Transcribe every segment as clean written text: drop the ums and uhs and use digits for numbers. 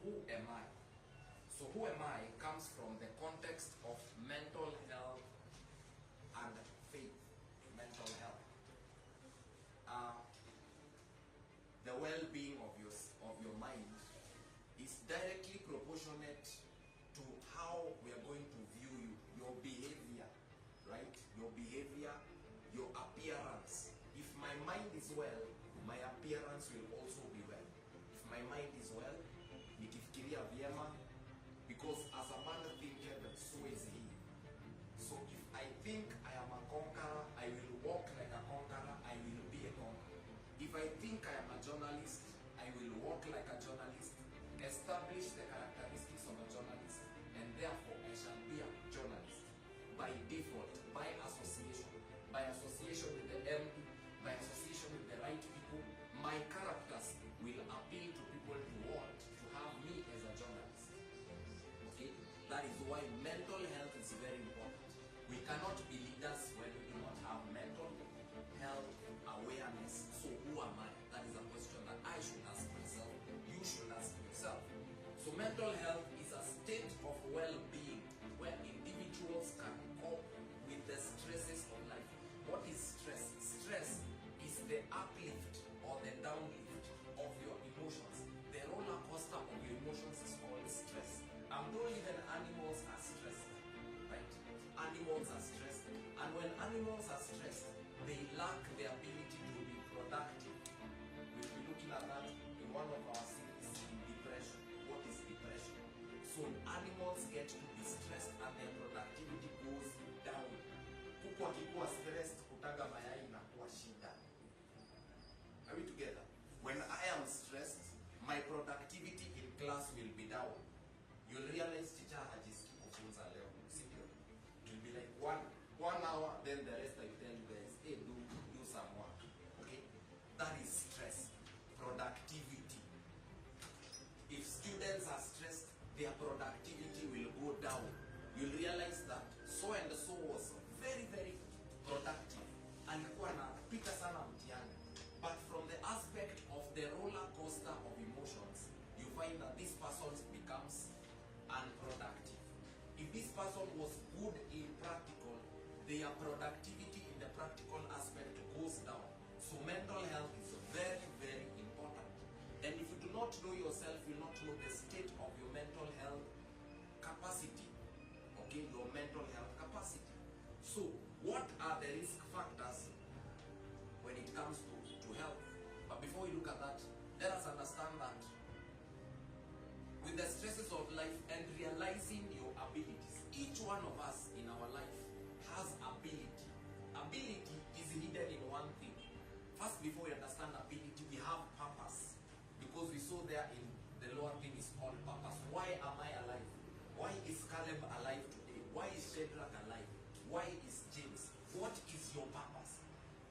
who am I? So who am I comes from the context of mental health and faith. Mental health. The well-being of your mind is directly proportionate to how we are going to view you, your behavior, right? Your behavior, your appearance. If my mind is well, my appearance will also be well. If my mind is well, nikifikiria vyema, because as a man thinketh, so is he. So if I think I am a conqueror, I will walk like a conqueror, I will be a conqueror. If I think I am a journalist, I will walk like a journalist, establish the characteristics of a journalist, and therefore I shall be a journalist by default, by association with the MD, by association with the right people. My characters will appeal to people who want to have me as a journalist. Okay, that is why mental health is very important. We cannot be leaders when we do not have mental health awareness. So who am I? That is a question that I should ask myself. You should ask yourself. So mental health is a state of well-being where individuals can cope with the stresses of life. What is stress? Stress is the uplift or the downlift of your emotions. The roller coaster of your emotions is called stress. I'm told even animals are stressed, right? Animals are stressed, and when animals are stressed, they lack the ability to be productive. We'll be looking at that in one of our series, depression. What is depression? So animals get to be stressed and their productivity goes down. Kuku akikuwa stressed, kutaga mayai inakuwa shida. Are we together? When I am stressed, my productivity in class will be down. You'll realize teacher hajiski kufunza leo. It will be like one hour, then the rest I tell you guys, hey, do some work. Okay? That is stress. Productivity. If students are stressed, their productivity will go down. You'll realize that so and so was very, very productive. Alikuwa anapita sana mtihani. But from the aspect of the roller coaster of emotions, you find that this person becomes unproductive. If this person was good in practical, their productivity in the practical aspect goes down. So mental health is very, very important. And if you do not know yourself, you will not know the state of your mental health capacity. Okay, your mental health capacity. So what are the risk factors when it comes to health? But before we look at that, let us understand that with the stresses of life and realizing your abilities, each one of us in our life has ability. Ability is hidden in one thing. First, before we understand ability, we have purpose. Because we saw there in the lower thing is called purpose. Why am I alive? Why is Caleb alive today? Why is Shadrach alive? Why is James? What is your purpose?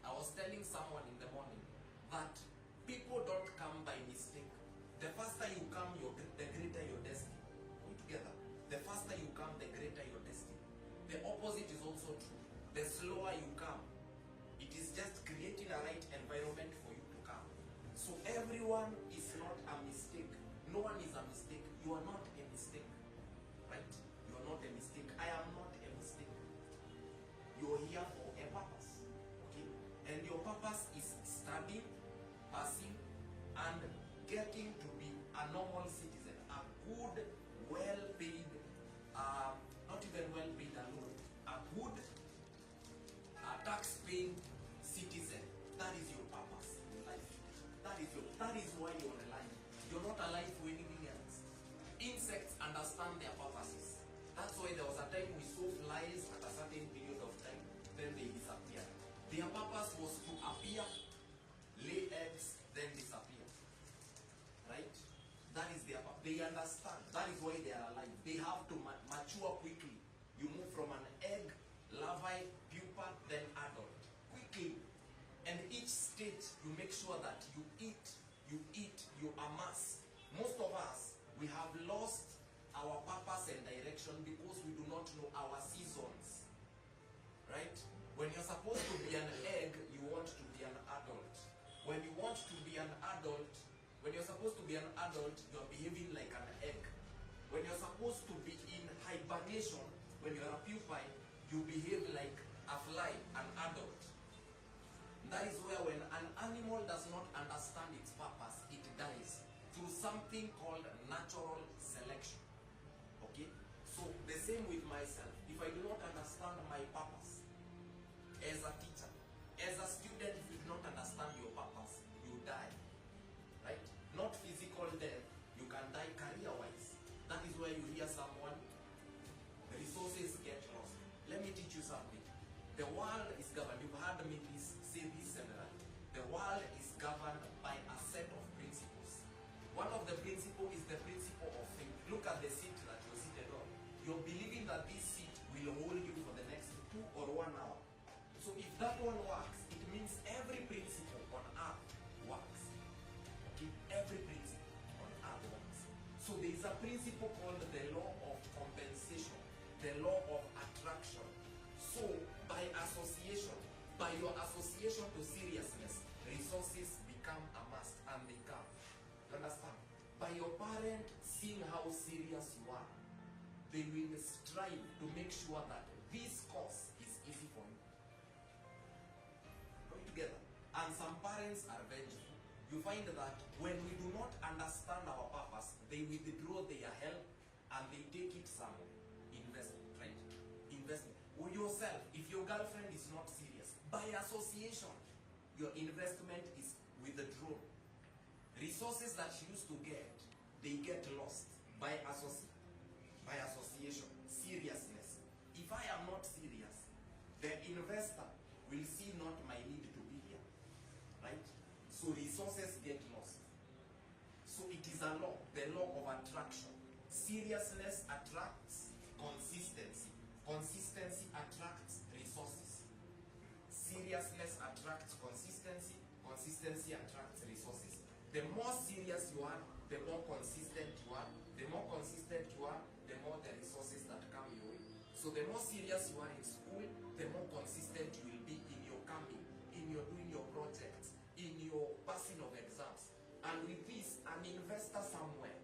I was telling someone in the morning that people don't come by mistake. The faster you come, the greater your destiny. Are we together? The faster you come, the greater your destiny. The opposite is also true. The slower you come, it is just creating a right environment for you to come. So everyone is not a mistake. No one is a mistake. You are not a mistake. Right? You are not a mistake. I am not a mistake. You are here for a purpose. Okay? And your purpose is studying, passing, and getting to be a normal citizen, a good, well-paid, not even well-paid alone, a good, tax-paying citizen. That is your purpose in life. That is why you're alive. You're not alive for anything else. Insects understand their purposes. That's why there was a time we saw flies at a certain period of time, then they disappear. Their purpose was to appear, lay eggs, then disappear. Right? That is their purpose. They understand. That is why they are alive. They have to mature quickly. You move from an egg, larvae, pupa, then adult. Quickly. And each stage, you make sure that you eat, you amass. Most of us, we have lost our purpose and direction because we do not know our seasons. Right? When you're supposed to be an egg, you want to be an adult. When you want to be an adult, when you're supposed to be an adult, you're behaving like an egg. When you're supposed to be in hibernation, when you're a pupa, you behave like a fly, an adult. That is where when an animal does not understand its purpose, it dies through something called natural selection. Okay? So the same with myself. If I do not understand my purpose as a teacher, as a student, if you do not understand your purpose, you die. Right? Not physical death, you can die career-wise. That is where you hear someone, resources get lost. Let me teach you something. The world is governed, you've heard me say this several. The world is governed by a set of principles. One of the principles is the principle of faith. Look at the seat that you're seated on. You're believing that this seat will hold you for the next 2 or 1 hour. So if that one works, it means every principle on earth works. Okay? Every principle on earth works. So there is a principle called the law of compensation, the law of attraction. So by association, by your association to seriousness, resources become a must and they come. You understand? By your parent seeing how serious you are, they will strive to make sure that this course is easy for you. Going together. And some parents are vengeful. You find that when we do not understand our purpose, they withdraw their help and they take it somewhere. Investment, right? Investment. Or yourself, if your girlfriend is not serious, by association, your investment is withdrawn. Resources that she used to get, they get lost by association. Seriousness. If I am not serious, the investor will see not my need to be here. Right? So resources get lost. So it is a law, the law of attraction. Seriousness attracts consistency. Consistency attracts resources. Seriousness attracts consistency. Consistency attracts resources. The more serious you are, the more consistent you are. The more consistent you are, the more the resources that come your way. So the more serious you are in school, the more consistent you will be in your coming, in your doing your projects, in your passing of exams. And with this, an investor somewhere,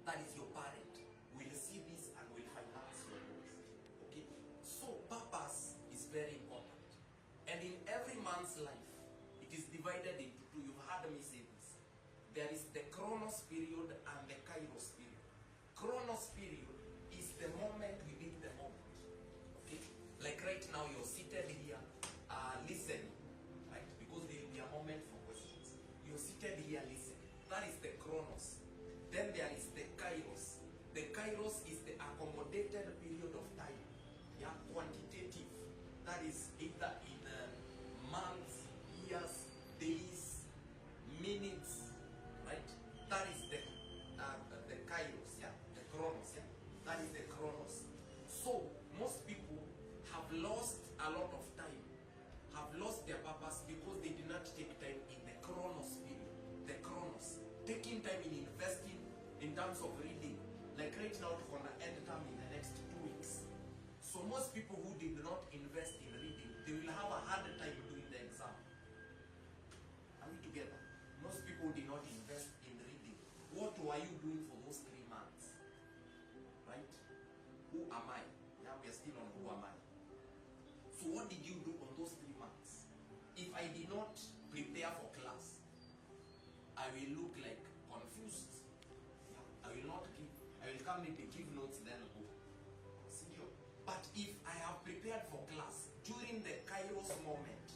that is your parent, will see this and will finance your goals. Okay? So purpose is very important. And in every man's life, it is divided into two. You've heard me say this. There is the Chronos period and the Kairos period. Chronos period is the moment within the moment. Okay? Like right now, you're seated here, listening, right? Because there will be a moment for questions. You're seated here listening. That is the Chronos. Then there is the Kairos. The Kairos is the accommodated period of time. Yeah, quantitative. That is either in months, years, days, minutes, right? That is the Kairos, yeah, the Chronos, yeah. That is the Chronos. So most people have lost a lot of time, have lost their purpose because they did not take time in the Chronos period. The Chronos, taking time in investing in terms of reading. Like right now, we're gonna end term in the next 2 weeks. So most people who did not invest in reading, they will have a hard time doing the exam. Are we together? Most people did not invest in reading. What were you doing for those 3 months? Right? Who am I? Now we are still on who am I. So what did you do on those 3 months? If I did not prepare for class, I will look like confused. I will come maybe give notes then go. See you. But if I have prepared for class during the Kairos moment,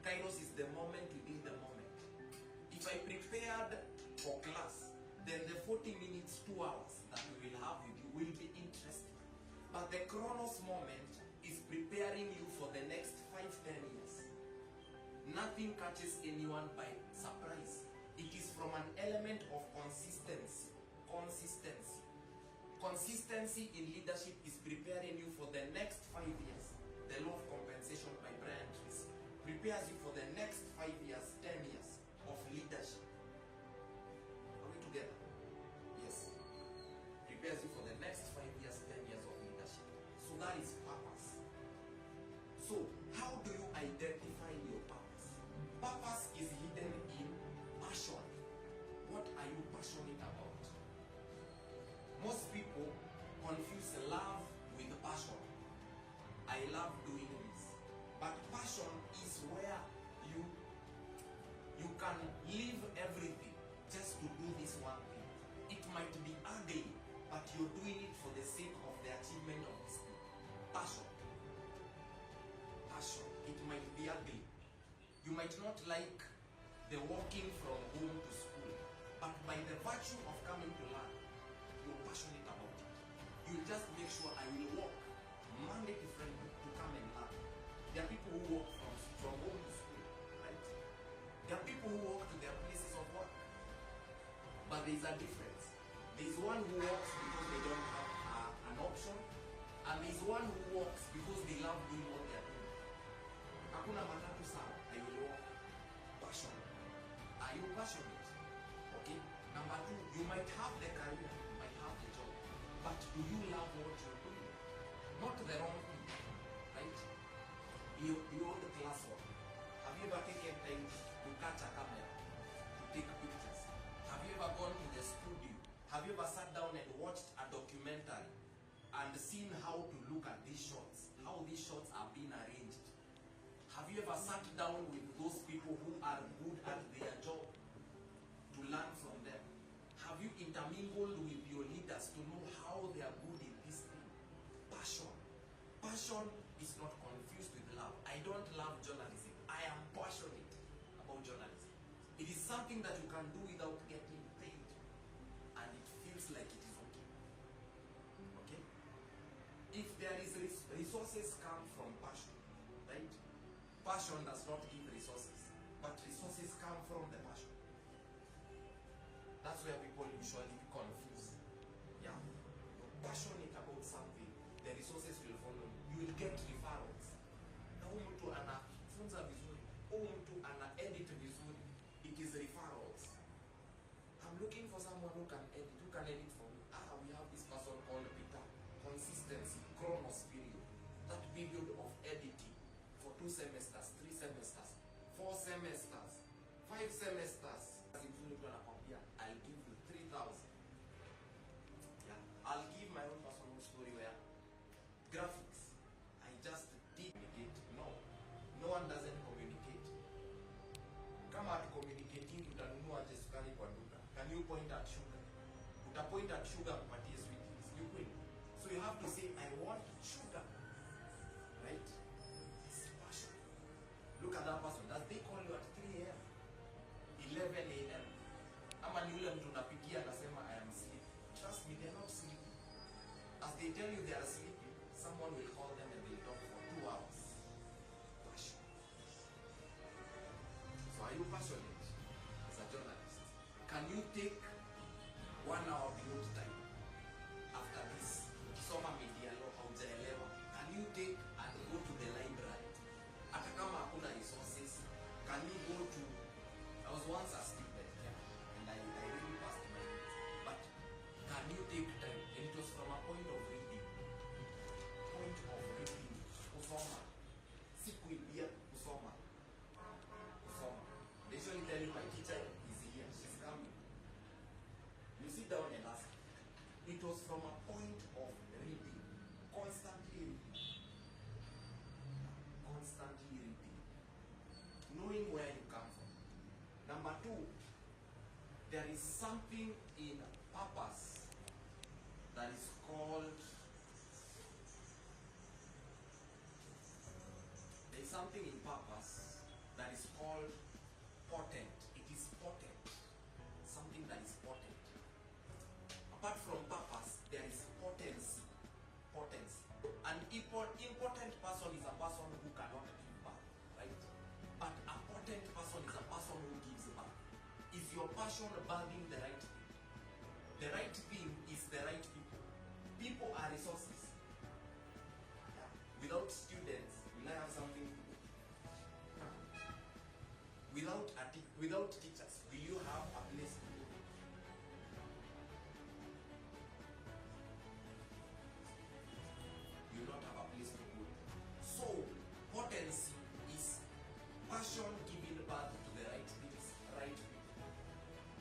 Kairos is the moment within the moment. If I prepared for class, then the 40 minutes, 2 hours that we will have with you will be interesting. But the Chronos moment is preparing you for the next 5-10 years. Nothing catches anyone by surprise. It is from an element of consistency. Consistency in leadership is preparing you for the next 5 years. The law of compensation by Brian Tracy prepares you for the next 5 years, 10 years of leadership. Are we together? Yes. Prepares you for the next 5 years, 10 years of leadership. So that is purpose. So how do you identify your purpose? Purpose is hidden in passion. What are you passionate about? Most people people confuse love with passion. I love doing this. But passion is where you can leave everything just to do this one thing. It might be ugly, but you're doing it for the sake of the achievement of this thing. Passion. Passion. It might be ugly. You might not like the walking from home to school, but by the virtue of coming to learn, you're passionate about it. You just make sure I will walk Monday to Friday to come and learn. There are people who walk from home to school, right? There are people who walk to their places of work. But there is a difference. There is one who walks because they don't have an option, and there is one who walks because they love doing what they are doing. Hakuna matatu sawa, I will walk. Passion. Are you passionate? Okay. Number two, you might have the career, you might have the job, but do you love what you're doing? Not the wrong thing, right? You own the classwork. Have you ever taken time to catch a camera, to take pictures? Have you ever gone to the studio? Have you ever sat down and watched a documentary and seen how to look at these shots, how these shots are being arranged? Have you ever sat down with those people who are good at their job to learn from them? Have you intermingled with your leaders to know how they are good in this thing? Passion. Passion is not confused with love. I don't love journalism. I am passionate about journalism. It is something that you can do without getting paid, and it feels like it is okay. Okay? If there is resources come from passion, right? Passion does not give resources, but resources come from the passion. That's where people usually confuse. Yeah. You're passionate about something, the resources will follow you. You will get referrals. Na huyu mtu anafunza vizuri, huyu mtu ana edit vizuri. It is referrals. I'm looking for someone who can edit for me. We have this person called Peter. Consistency, chronos period. That period of editing for 2 semesters, 3 semesters, 4 semesters, 5 semesters. I'll give you 3,000. Yeah, I'll give my own personal story where graphics, I just did communicate. No one doesn't communicate. Kama at communicating, utanunua aje sukari kwa duka. Can you point at sugar? Utapoint at sugar kupatie sweeties. You will. So you have to say, I want sugar. Right? It's passion. Look at that person. Does they call you at 3 a.m., 11 a.m.? Ama ni yule mtu unapigia anasema I am sleeping. Trust me, they're not sleeping. As they tell you they are sleeping, someone will call them and they'll talk for 2 hours. Passion. So are you passionate as a journalist? Can you take 1 hour beyond time after this? Soma media law haujaelewa. Can you take and go to the library? Hata kama hakuna resources, can you go to... I was once a student, and I really passed my grades. But can you take time? And it was from a point of reading. Point of reading. Kusoma. Sikuibia kusoma. Kusoma. They usually tell you my teacher is here. She's coming. You sit down and ask. It was from a point of reading. Constantly reading. Constantly reading. Knowing where you come from. Number two, there is something in purpose that is called, there is something in purpose that is called potent. It is potent. Something that is potent. Apart from purpose, there is potency. Potency. An important person is a person who cannot give back, right? But a potent person is a person who gives back. Is your passion birthing the right thing? The right thing is the right people. People are resources. Yeah. Without students, will I have something to do? Without teachers, will you have a place to go? You will not have a place to go. So, potency is passion giving birth to the right things, right people.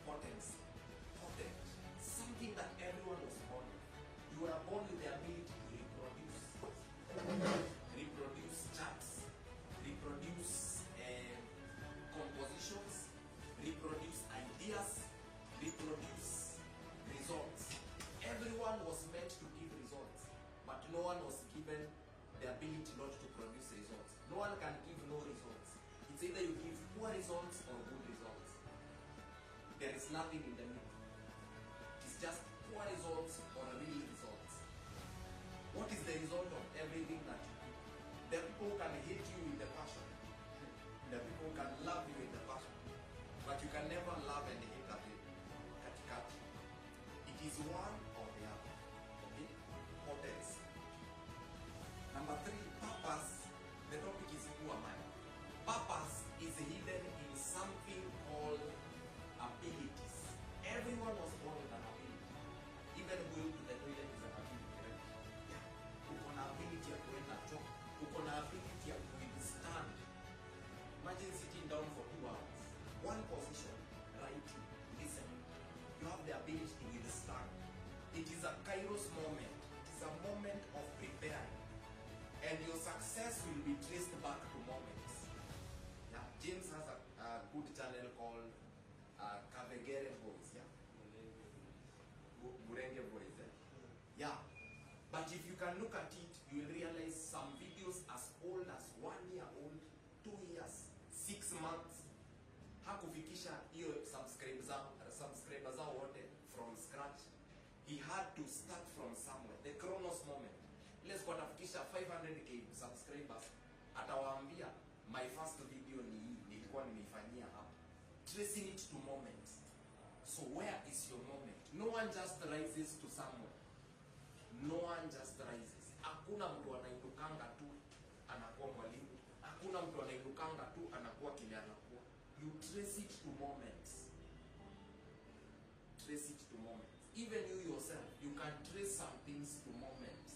Potency. Potent. Something that everyone was born with. given the ability not to produce results. No one can give no results. It's either you give poor results or good results. There is nothing in the middle. It's just poor results or real results. What is the result of everything that you do? The people can hate you with the passion. The people can love you with the passion. But you can never love and hate at it. It is one or the other. Okay? Potency. Number 3, purpose. The topic is who am I? Purpose is hidden in something called abilities. Everyone was born with an ability. Even going to the toilet is an ability. Right? Yeah. Uko na ability ya kuenda choo. Uko na ability ya withstand. Imagine sitting down for 2 hours. One position, writing, listening. You have the ability to withstand. It is a kairos moment. It is a moment of preparing. And your success will be traced back to moments. Yeah. James has a good channel called Kavegere Boys. Yeah. Burenge Boys. Yeah. But if you can look at it, you will realize some videos as old as 1 year old, 2 years, 6 months. Hakufikisha hiyo subscribers zao wote from scratch. He had to start from somewhere. The Chronos moment. Let's go tafikisha 500k subscribers. Atawaambia my first video ni hii, nilikuwa nimeifanyia hapa. Tracing it to moments. So where is your moment? No one just rises to somewhere. No one just rises. Hakuna mtu anainukanga tu anakuwa mwalimu. Hakuna mtu anainukanga tu anakuwa kile anakuwa. You trace it to moments. Trace it to moments. Even you yourself, you can trace some things to moments.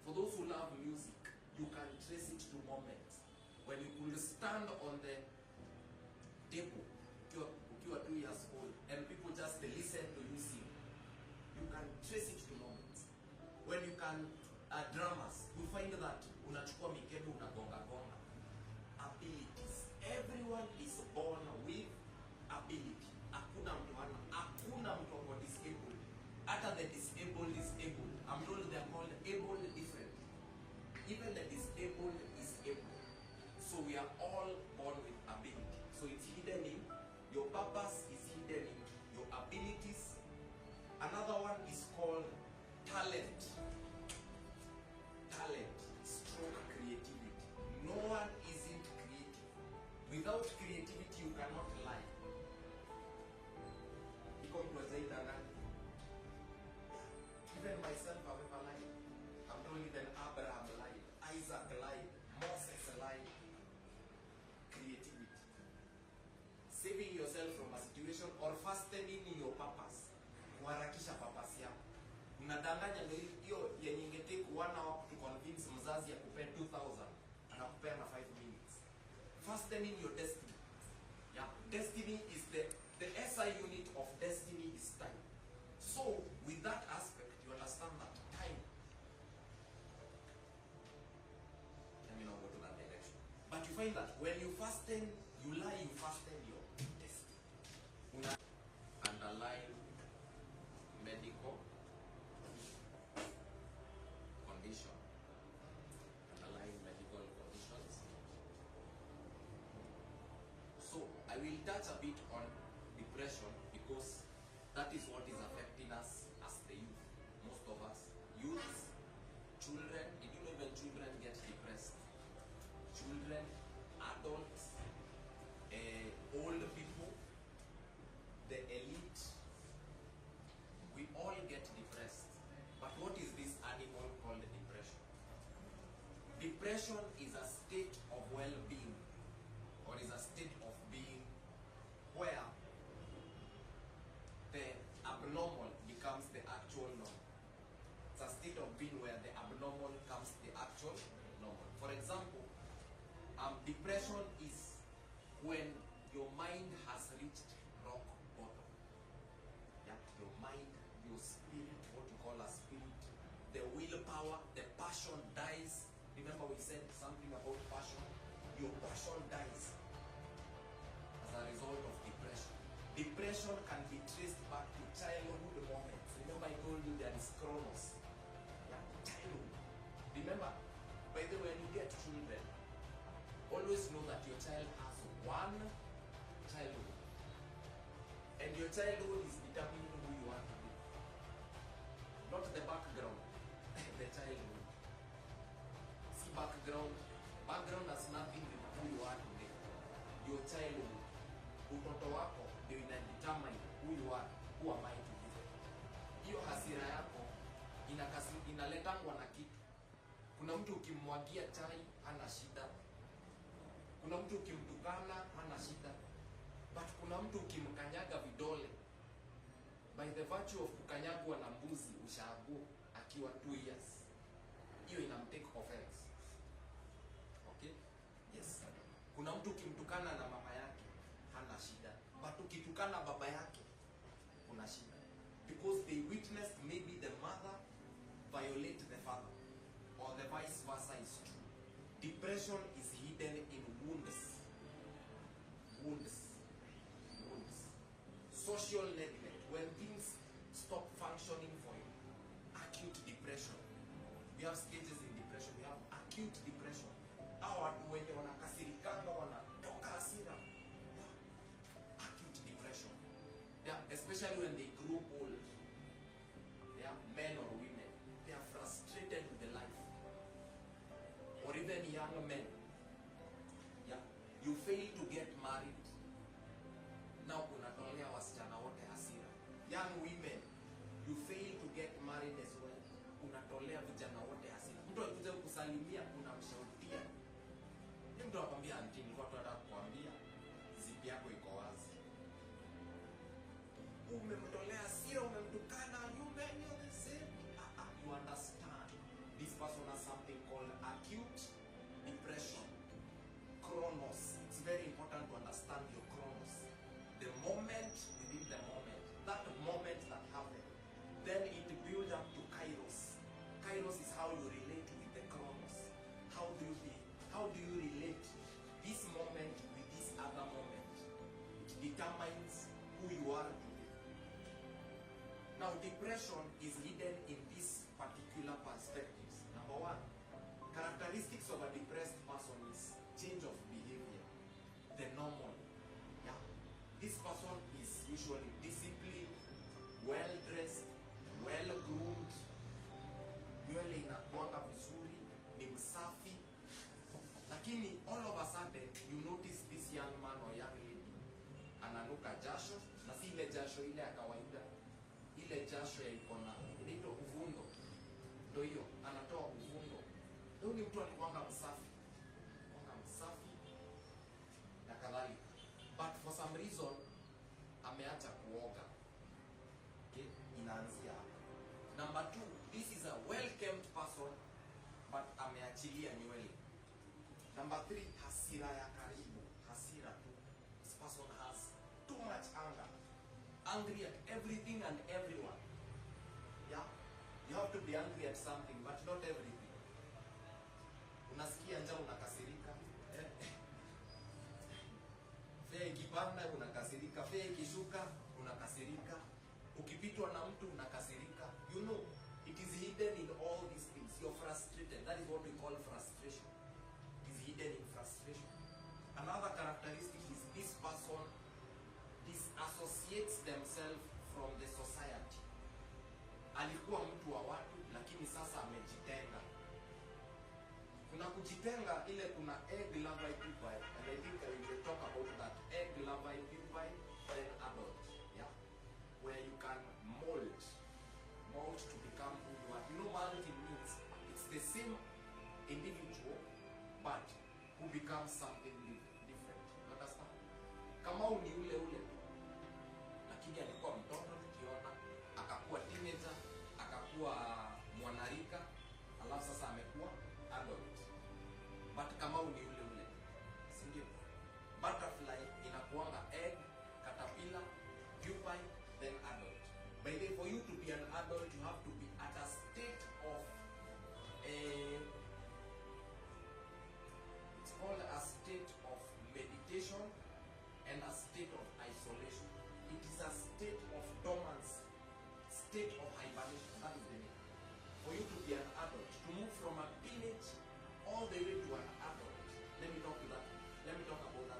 For those who love music, you can trace it to moments. When you could stand on the table, you are 2 years old, and people just listen to you sing. You can trace it to moments. When you can, dramas, you find that unachukua mikebe unagonga gonga. Abilities. Everyone is born with ability. Hakuna mtu ako disabled. Hata the disabled is able. I'm told they are called able different. Even the disabled is able. So we are all born with ability. So it's hidden in your purpose, is hidden in your abilities. Another one is called talent. Talent, stroke creativity. No one isn't creative. Without creativity, you cannot lie. Even myself, I've ever lied. I'm told even Abraham lied, Isaac lied, Moses lied. Creativity. Saving yourself from a situation or fastening your purpose. Kuharakisha purpose yako. Unadanganya ndio hiyo yenye ingetake 1 hour to convince mzazi ya kupea 2000 anakupea na 5 minutes. Fastening your destiny. Yeah, destiny is the SI unit of destiny is time. So with that aspect, you understand that time. Let me not go to that direction. But you find that when you fasten, you lie, you fasten your destiny. Underline medical condition. Underlying medical conditions. So I will touch a bit on depression because that is what is affecting us as the youth. Most of us, youths, children, even children get depressed. Children, adults, old people, the elite, we all get depressed. But what is this animal called depression? Depression is a state of well-being, or is a state of being where the abnormal becomes the actual norm. It's a state of being where the abnormal becomes the actual normal. For example, depression is when your mind has reached rock bottom. Yeah, your mind, your spirit, what you call a spirit, the willpower, the passion dies. Remember we said something about passion? Your passion dies as a result of depression. Depression can be traced back to childhood moments. Remember I told you there is Chronos. Yeah, childhood. Remember child has one childhood, and your childhood is determining who you are today, not the background. The childhood. See, background has nothing with who you are today. Your childhood, utoto wako ndio ina determine who you are, who am I today. Hiyo hasira yako inaletangwa na kitu. Kuna mtu ukimwagia chai hana shida, kuna mtu ukimtukana hana shida, but kuna mtu ukimkanyaga vidole, by the virtue of kukanyagwa na mbuzi ushago akiwa 2 years, hiyo inamtake offense. Okay, yes. Kuna mtu ukimtukana na mama yake hana shida, but ukitukana baba yake kuna shida, because they witnessed maybe the mother violate the father, or the vice versa is true. Depression is hidden in wounds. Social neglect, when things stop functioning for you. Acute depression. We have stages in depression. We have acute depression. Hawa watu wenye wanakasirikanga wanatoka hasira. Acute depression. Yeah, especially when they grow old. They are men or women. They are frustrated with the life. Or even young men. Yeah, you fail to get married. Now unatolea wasichana wote hasira. Young women, you fail to get married as well. Unatolea vijana wote hasira. Mtu akija kukusalimia unamshautia. Ni mtu akwambia anti, nilikuwa tu nataka kukuambia zipi yako iko wazi. Umemtolea hasira, umemtukana, you men are the same. You understand. This person has something called acute depression. Chronos. It's very important to understand your chronos. The moment within the moment, that moment that happened, then it builds up to kairos. Kairos is how you relate with the chronos. How do you relate this moment with this other moment? It determines who you are today. Now, depression is hidden in these particular perspectives. Number one, characteristics of a depressed person is change of behavior, the normal. This person is usually disciplined, well-dressed, well-groomed, nywele inakuanga vizuri, ni msafi. Lakini all of a sudden, you notice this young man or young lady ananuka jasho, na si ile jasho ile ya kawaida, ile jasho ya ikona, inaitwa uvundo. Ndio hiyo, anatoa uvundo. Ndio ni mtu alikuanga msafi. Na kadhalika. But for some reason, ameacha kuoga. Okay? Inaanzia hapo. Number two, this is a well-kept person, but ameachilia nywele. Number three, hasira ya karibu. Hasira tu. This person has too much anger. Angry at everything and everyone. Yeah? You have to be angry at something, but not everything. Unasikia njaa unakasirika. Fea ikipanda unakasirika, fea ikishuka unakasirika, ukipitwa na mtu unakasirika. You know, it is hidden in all these things. You're frustrated. That is what we call frustration. It is hidden in frustration. Another characteristic is this person disassociates themselves from the society. Alikuwa mtu wa watu, lakini sasa amejitenga. Kuna kujitenga ile, kuna egg larvae pupae, and I think we will talk about that. Egg larvae pupae, then adult, yeah, where you can mold to become who you are. You know, molding means it's the same individual, but who becomes something different. You understand? Kama ni ule lakini alikuwa mtoto tukiona, akakuwa teenager, akakuwa mwanarika, alafu sasa amekuwa adult. But kama ni ule, si ndio? Butterfly inakuanga egg, caterpillar, pupae, then adult. By the way, for you to be an adult, you have to be at a state of it's called a state of meditation and a state of isolation. It is a state of dormancy, state of hibernation. That is the name. For you to be an adult, to move from a teenage all the way to an adult. Let me talk about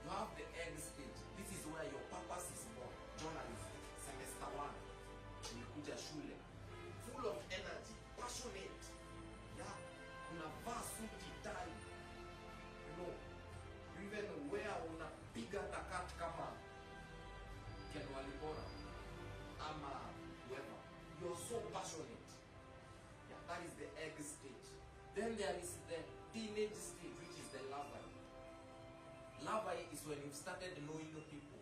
have the egg stage. This is where your purpose is born. Journalism, semester 1. Ulikuja shule. Full of energy, passionate. Yeah. Unavaa suti tai. You know, even where unapiga takat kama Ken Walibora ama whoever. You're so passionate. Yeah, that is the egg stage. Then there is the teenage stage, which is the larvae. Larvae is when you've started knowing people.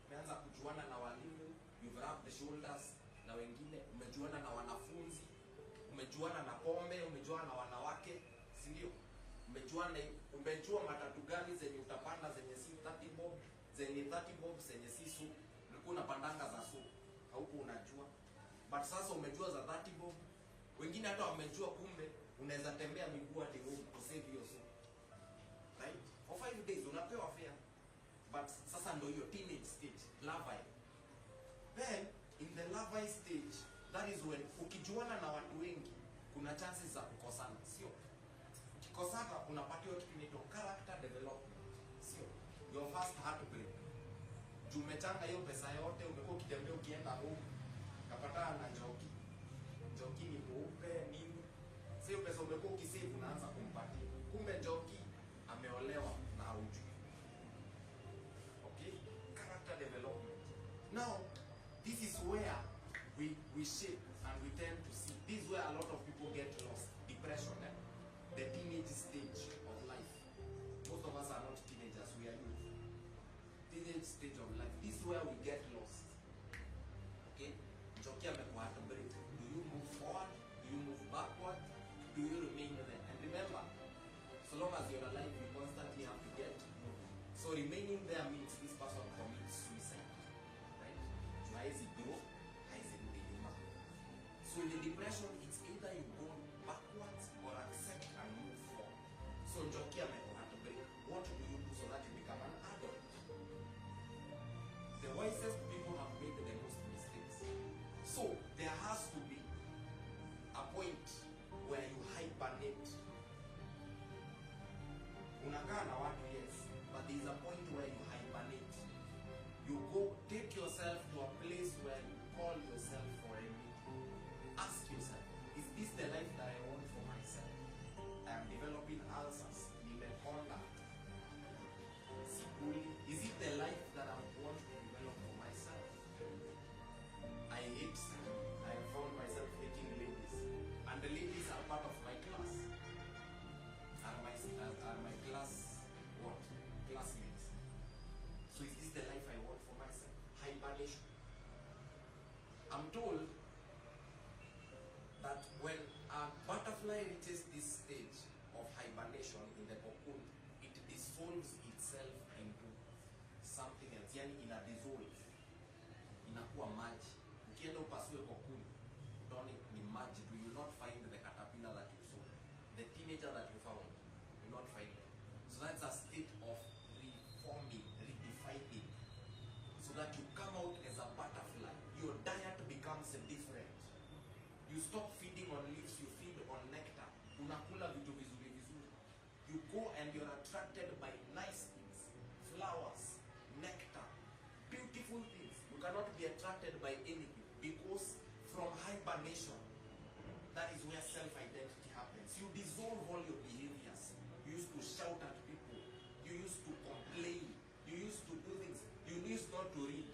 Umeanza kujuana na walimu, you've rubbed the shoulders na wengine, umejuana na wanafunzi, umejuana na pombe, umejuana na wanawake, si ndio? Umejua matatu gani zenye utapanda zenye si 30 bob, zenye 30 bob zenye si su. Ulikuwa unapandanga za su. Hauko unajua. But sasa umejua za 30 bob. Wengine hata wamejua kumbe unaweza tembea miguu hadi home to save your soul. Right? For 5 days unapewa fare. But sasa ndio hiyo teenage stage, larvae. Then in the larvae stage, that is when ukijuana na watu wengi kuna chances za kukosana, sio? Ukikosana unapatiwa kitu inaitwa character development, sio? Your first heartbreak. Umechanga hiyo pesa yote, umekuwa ukitembea ukienda home, kapatana na Njoki. Njoki ni mweupe nini? Sio pesa umekuwa ukisave unaanza kumpatia. Kumbe Njoki ameolewa na haujui. Okay? Character development. Now, this is where we shape and we tend to see. This is where a lot of people get lost. Depression, the teenage stage of life. Most of us are not teenagers, we are youth. Teenage stage of life. This is where we get lost. Okay? Njoki amekuwa heartbreak. Do you move forward? Do you move backward? Do you remain there? And remember, so long as you're alive, you constantly have to get moving. So remaining there means this person commits suicide. Right? Haezi grow, haezi rudi nyuma. So in the depression, it's either you go backwards or accept and move forward. So Njoki amekuwa heartbreak. What do you do so that you become an adult? The wisest people have made the most mistakes. So there has to be a point where you hibernate. Unakaa na watu, yes, but there is a point where you hibernate. You go, take yourself to a place where you call yourself for a meeting. Ask yourself, is this the life that I want for myself? I am developing answers. Nimekonda. Sikuli. Is it the life that I want to develop for myself? I hate. I found myself hating ladies. And the ladies are part of my class. Are my class what? Classmates. So is this the life I want for myself? Hibernation. I'm told that when a butterfly reaches this stage of hibernation in the cocoon, it dissolves itself into something else. Yani ina dissolve. Inakuwa maji. Ukienda upasue cocoon, utaona ni maji. You will not find the caterpillar that you saw. The teenager that you found, you will not find it. So that's a state of reforming, redefining. So that you come out as a butterfly. Your diet becomes different. You stop feeding on leaves, you feed on nectar. Unakula vitu vizuri vizuri. You go and you're attracted by nice things. Flowers, nectar, beautiful things. You cannot be attracted by anything because from hibernation, that is where self-identity happens. You dissolve all your behaviors. You used to shout at people. You used to complain. You used to do things. You used not to read.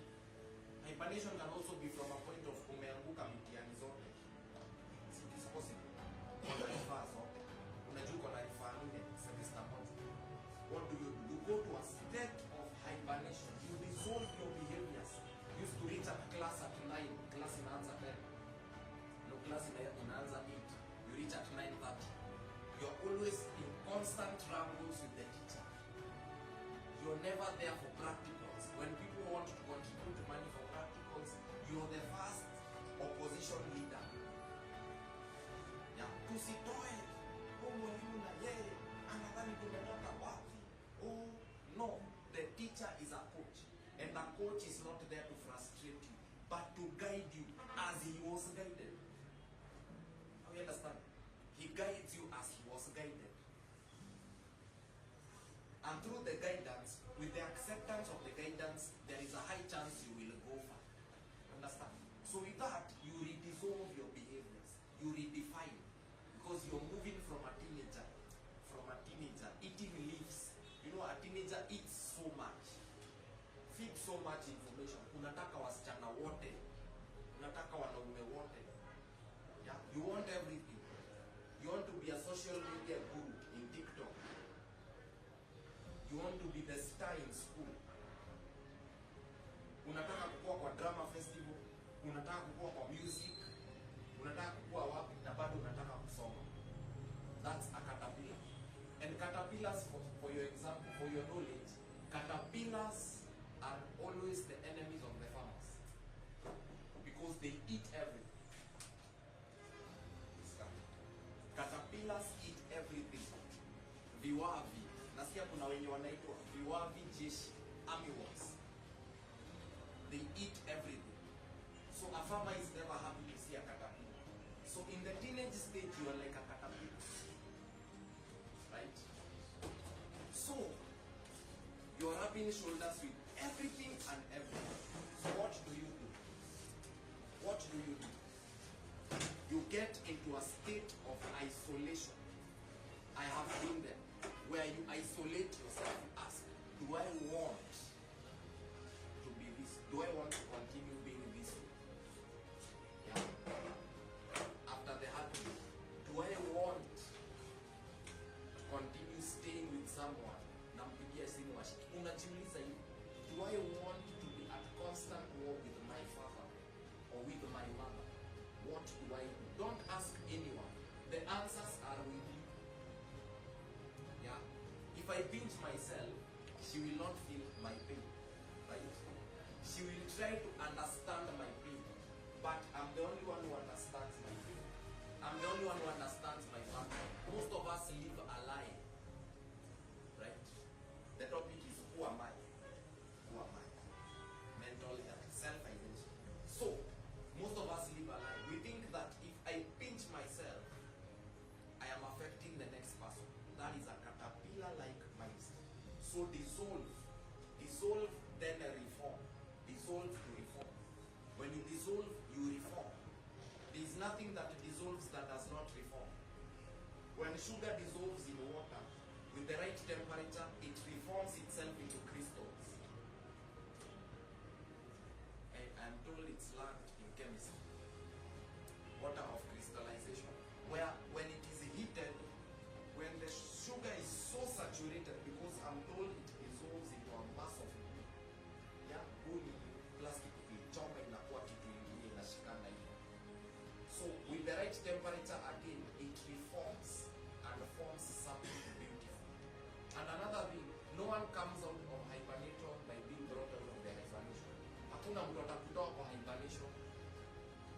Hibernation can also be from a point of umeanguka mitiani zote. It is possible. Kuna rifaa zote. Unajua kuna rifaa nne semester moja. What do? You go to a state of hibernation. You dissolve your behaviors. You used to reach a class at 9. Class inaanza 10. No, class inaanza 8. You reach at 9:30. You're always in constant wrangles with the teacher. You're never there for practicals. When people want to contribute money for practicals, you're the first opposition leader. Yeah. Tusitoe. Mwalimu na yeye anadhani tumetoka wapi? Oh, no. The teacher is a coach. And the coach is not there to frustrate you, but to guide you as he was guided. You understand? He guides you as he was guided. And through the guidance, with the acceptance much information. Unataka wasichana wote, unataka wanaume wote. Yeah? You want everything. You want to be a social media guru in TikTok. You want to be the star in school. Unataka kukua kwa drama festival, unataka kukua kwa music, unataka kukua wapi na bado unataka kusoma. That's a caterpillar. And caterpillars, for your example, for your knowledge, caterpillars are always the enemies of the farmers because they eat everything. Caterpillars eat everything. Viwavi, nasikia kuna wenye wanaitwa viwavi jeshi, armyworms. They eat everything. So a farmer is never happy to see a caterpillar. So in the teenage stage, you are like a caterpillar. Right? So, you are rubbing shoulders with everything and everything. So what do you do? What do you do? You get into a state of isolation. I have been there. Where you isolate yourself, you ask, do I want to be this? Do I want to continue being this way? Yeah. After the heartbreak, do I want to continue staying with someone? Nampigia simu washiki. Unajiuliza hivi, do I want to be at constant war with my father or with my mother? What do I do? Don't ask anyone. The answers are with you. Yeah. If I pinch myself, she will not feel my pain. Right? She will try to understand my pain. But I'm the only one who understands my pain. I'm the only one who understands my family. Most of us live a lie. Right? The topic is who am I? Who am I? Mental health, self-identity. So, most of us live a lie. We think that if I pinch myself, I am affecting the next person. That is a caterpillar-like mindset. So dissolve, then reform. Dissolve to reform. When you dissolve, you reform. There is nothing that dissolves that does not reform. When sugar dissolves in water, with the right temperature, it reforms itself into crystals. I'm told it's learned in chemistry. Water of crystallization. Where when it is heated, when the sugar is so saturated, because I'm told it dissolves into a mass of glue. Yeah, glue, plastic glue, choma inakuwa kitu ingine inashikana hivi. So with the right temperature again, it reforms and forms something beautiful. And another thing, no one comes out of hibernation by being brought out of the hibernation. Hakuna mtu atakutoa kwa hibernation.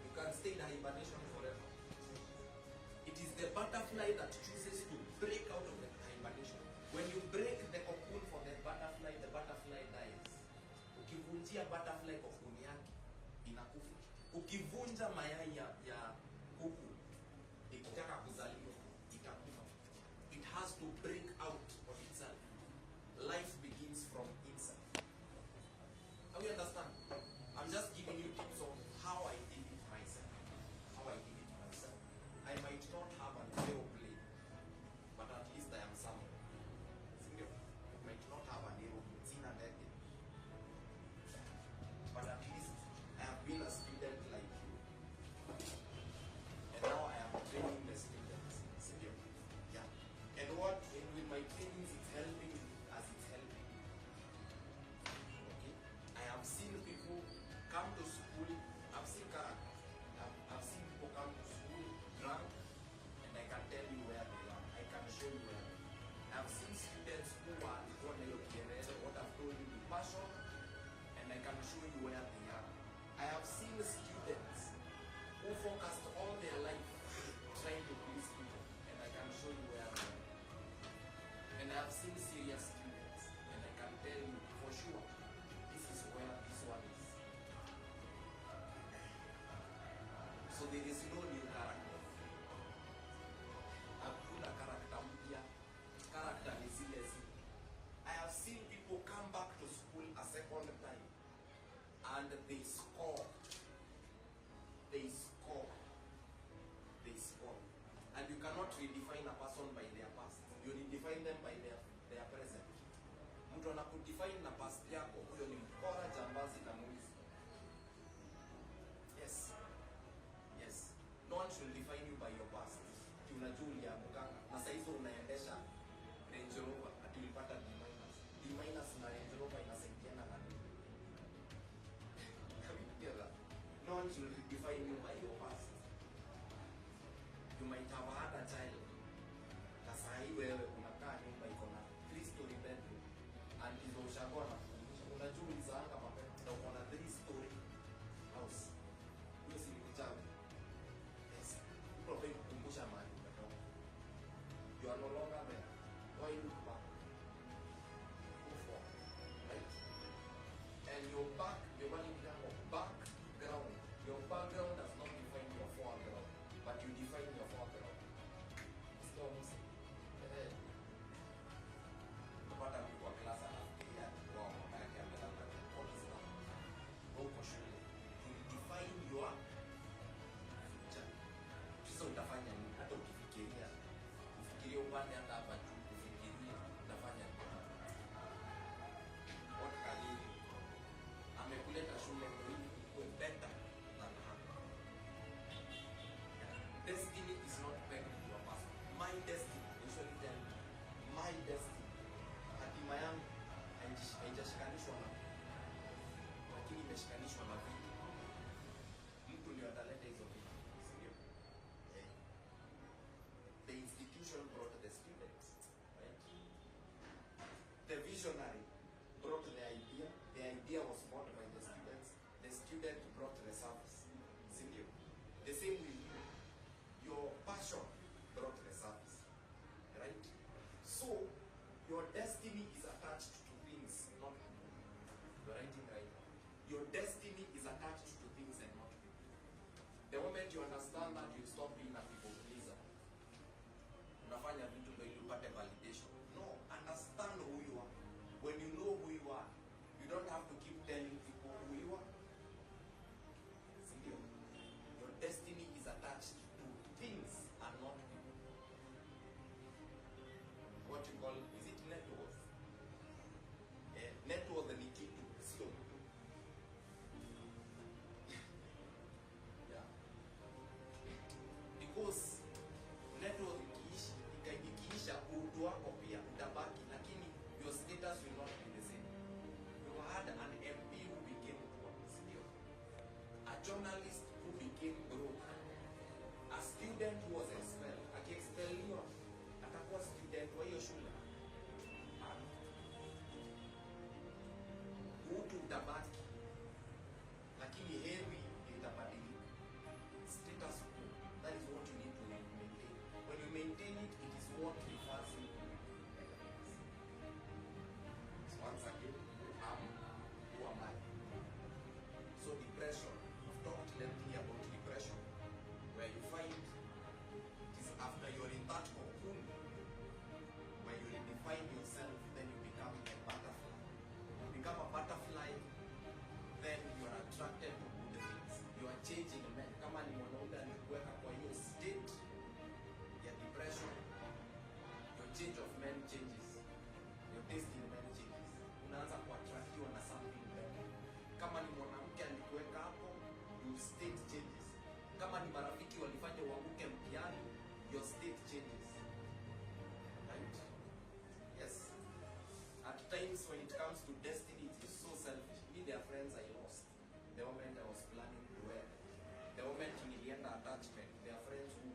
You can stay in hibernation forever. It is the butterfly that chooses to break out of the hibernation. When you break the cocoon for the butterfly dies. Ukivunjia butterfly cocoon yake, inakufa. Ukivunja mayai ya kuku, ikitaka kuzaliwa, itakufa. It has to break out of itself. Life begins from inside. How you understand? I'm just giving you tips of how I did it myself. I might not have an aeroplane, but at least I am somewhere. I might not have an aeroplane, but at least I have been a student like you. And now I am training the students. Yeah. And with my trainings, it's helping as it's helping. Okay? I have seen people come to school. I've seen character. I've seen people come to school drunk, and I can tell you where they are. I can show you where. I've seen students who are what I've told you with passion, and I can show you where they are. I have seen students who focused all their life trying to please people, and I can show you where they are. And I have seen serious students, and I can tell you for sure this is where this one is. So there is no new character. Hakuna character mpya. Character ni zile zile. I have seen people come back to school a second time and they score. And you cannot redefine a person by their past. You redefine them by their present. Mtu anakudefine na past yako, huyo ni mkora, jambazi. ones will redefine you by your past. You might have had a child. Na saa hii wewe unakaa nyumba iko na 3-story bedroom. And hizo ushakuwa na unajua ulizaanga mapema na uko na 3-story house. Hiyo si ni kichawi. Yes. Probably kukumbusha mahali umetoka. You are no longer there. Why look back? Go forward. Right? And your back, your money become a background. Your background does not define your foreground, but you define your foreground. It's almost napata mtu wa klasa anafikiria kwa mama yake amelala kwa kisa. Huko shule. You define your future. Sasa utafanya nini hata ukifikiria? Ufikirie upande hata hapa juu, ufikirie utafanya nini? What can you do? Amekuleta shule ndio ili ukue better than her. Destiny is not pegged to your past. My destiny, usually tell me, my destiny, hatima yangu haijashikanishwa na lakini imeshikanishwa na vitu. Mtu ndio ataleta hizo vitu. Sio? The institution brought the students, right? The visionary brought the idea was brought by the student brought the service. Sio? The same with you. Your passion brought the service, right? So your destiny is attached to things, not people. You're writing right now. Your destiny is attached to things and not people. The moment you understand that, you stop being a people pleaser. Unafanya vitu ndio ili upate validation. No, understand who you are. When you know who you are, you don't have to keep telling people who you are. Your destiny is attached to things and not people. What you call, is it net worth? Net worth ni kitu, sio mtu. Yeah. Because net worth ikiisha utu wako pia utabaki, lakini your status will not be the same. You had an MP who became poor, sio? A journalist who became broke. A student who was expelled. Akiexpelliwa atakuwa student wa hiyo shule. Utu utabaki, lakini heri itabadilika. Status quo, that is what you need to maintain. When you maintain it, it is what refers you to elegance. So once again, who am I? So depression, I've talked lengthily about depression, where you find it is after you're in that cocoon, where you redefine yourself, then you become a butterfly. You become a butterfly, then you are attracted to good things. You are changing men. Kama ni mwanaume alikuweka kwa hiyo state ya depression, your change of men changes. Your taste in men changes. Unaanza kuattractiwa na something better. Kama ni mwanamke alikuweka hapo, your state changes. Kama ni marafiki walifanya uanguke mtihani, your state changes. Right? Yes. At times when it comes to destiny, it is so selfish. Me, their friends I lost. The moment I was planning to wear. The moment nilienda attachment, their friends who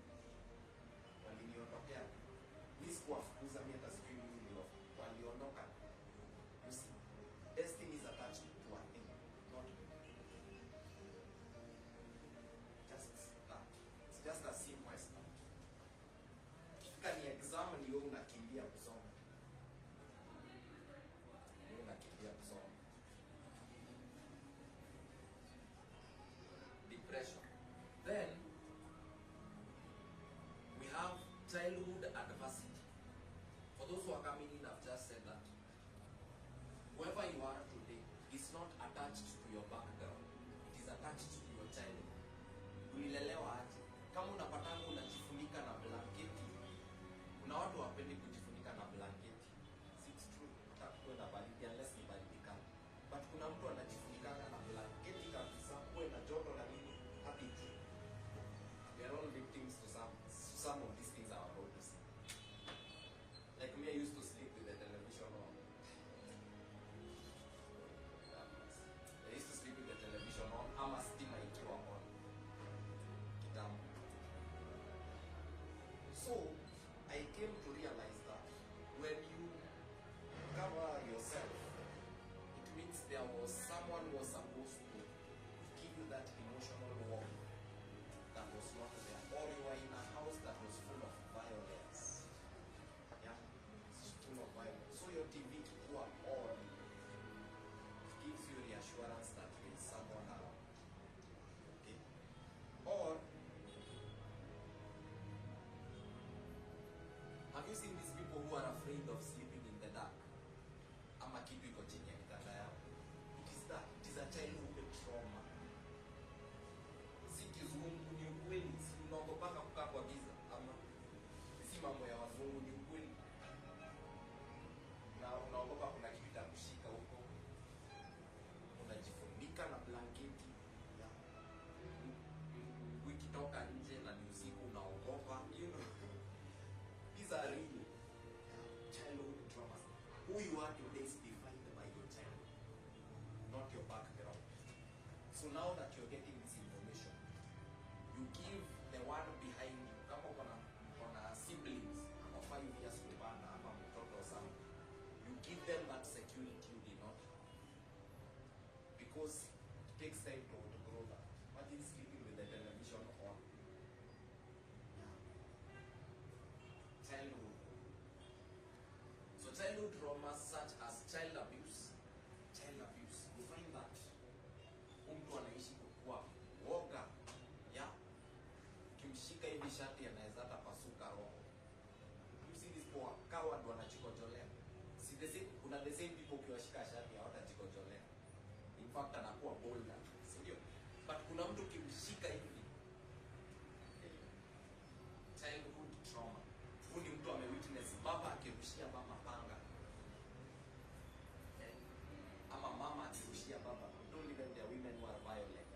waliniondokea. Mimi sikuwafukuza, mimi hata sijui mimi ndio waliondoka. You see, destiny is attached to a thing, not just that. It's just as simple as that. Kifika ni exam ni wewe unakimbia kusoma. Wewe unakimbia kusoma. Depression. Then we have childhood adversity. For those who are coming in, I've just said that whoever you are today is not attached to your background. It is attached to your childhood. Ulilelewa aje? Kama unapatana unajifunika na blanketi. Kuna watu wapendi kujifunika na blanketi. It's true. Utakuwa na baridi unless ni baridi kali. But kuna mtu anajifunika na blanketi kabisa, kuwe na joto na nini, happy true. We are all victims to some of these things I'm about to say. Like me, I used to sleep with the television on. I used to sleep with the television on. I'm a steamer ikiwa on. So I came to realize that when you cover yourself, it means there was someone who was supposed to give you that emotional warmth that was not there, or you were in a house that was full of violence. Yeah, it's full of violence. So your TV who are on gives you reassurance that there is someone around. Okay, or have you seen these people who are afraid of sleeping in the dark? Ama kitu iko chini ya kitanda yao. It is that. It is a childhood trauma. Si kizungu, ni ukweli. Si unaogopaka kukaa kwa giza. Ama si mambo ya wazungu, ni ukweli. Na unaogopa kuna kitu itakushika huko. Unajifunika na blanketi. Ukitoka nje na ni usiku unaogopa. You know. These are real childhood traumas. Who you are today is defined by your childhood, not your background. So now that you're getting this information, you give the one behind you. Kama kuna siblings, ama 5 years kupanda, ama mtoto or something, you give them that security you did not have. Because it takes time to grow that. Imagine sleeping with the television on. Childhood. So childhood traumas such as child abuse, you find that mtu anaishi kukua woga, yeah, kimshika hivi shati anaweza hata pasuka roho. You see these poor coward wanachikojolea. See the same, kuna the same people ukiwashika shati hawatajikojolea. In fact anakuwa bolder, sio? But kuna mtu kimshika hivi, childhood trauma. Ni mtu amewitness baba akirushia mama panga, ama mama akirushia baba. Don't even the women who are violent.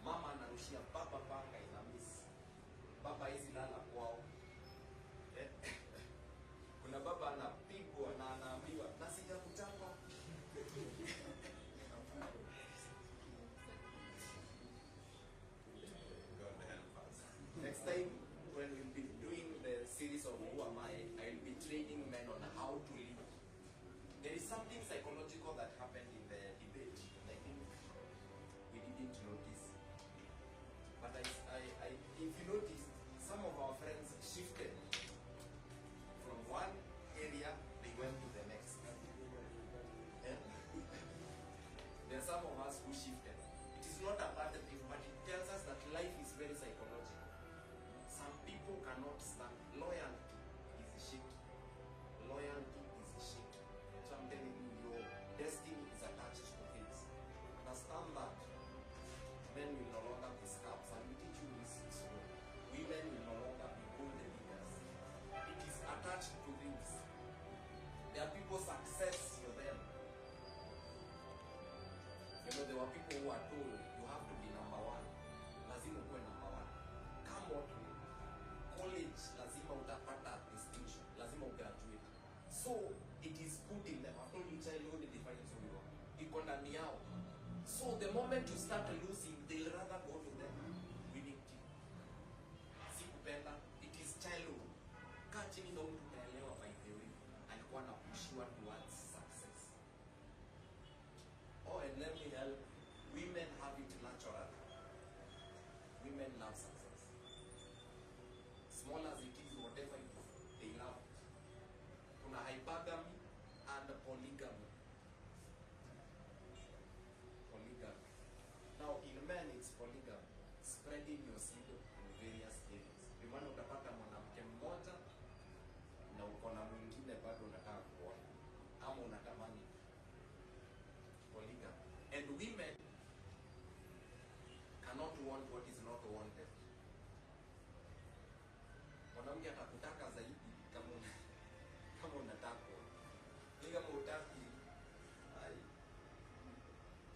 Mama anarushia baba panga, ina miss baba hizi lala kwao. Kuna baba anapigwa na anaambiwa na sijakutaka. Next time when we'll be doing the series of Who Am I will be training men on how to live. There is something psychological that happened in the debate, and I think we didn't notice. But if you notice, some of our friends shifted from one area, they went to the next. There are some of us who shifted. It is not a bad thing, but it tells us that life is very psychological. Some people cannot stand. Loyalty is shaky. Loyalty is shaky. So I'm telling you, your destiny is attached to things. Understand that men will no longer be scabs. And we teach you this school. Women will no longer be gold diggers. It is attached to things. There are people success for them. You know, there were people who are told you have to be number one. Lazima ukue number one. Come what way. College, lazima utapata distinction. Lazima ugraduate. So, it is put in them. After you childhood defines who you are. Iko ndani yao. So, the moment you start losing, they'll rather go to the winning team. Sikupenda. It is childhood. Kaa chini ndo mtu utaelewa by the way. Alikuwa anapushiwa towards success. Oh, and let me help. Women have it natural. Women love success. Small as it is, whatever it is, they love it. Kuna hypergamy and polygamy. Polygamy. Now, in men, it's polygamy. Spreading your seed in various areas. Kwa maana utapata mwanamke mmoja na uko na mwingine bado unataka kuona ama unatamani. Polygamy. And women cannot want what is not wanted. Mwanamke atakutaka zaidi kama unataka. Ni kama utaki,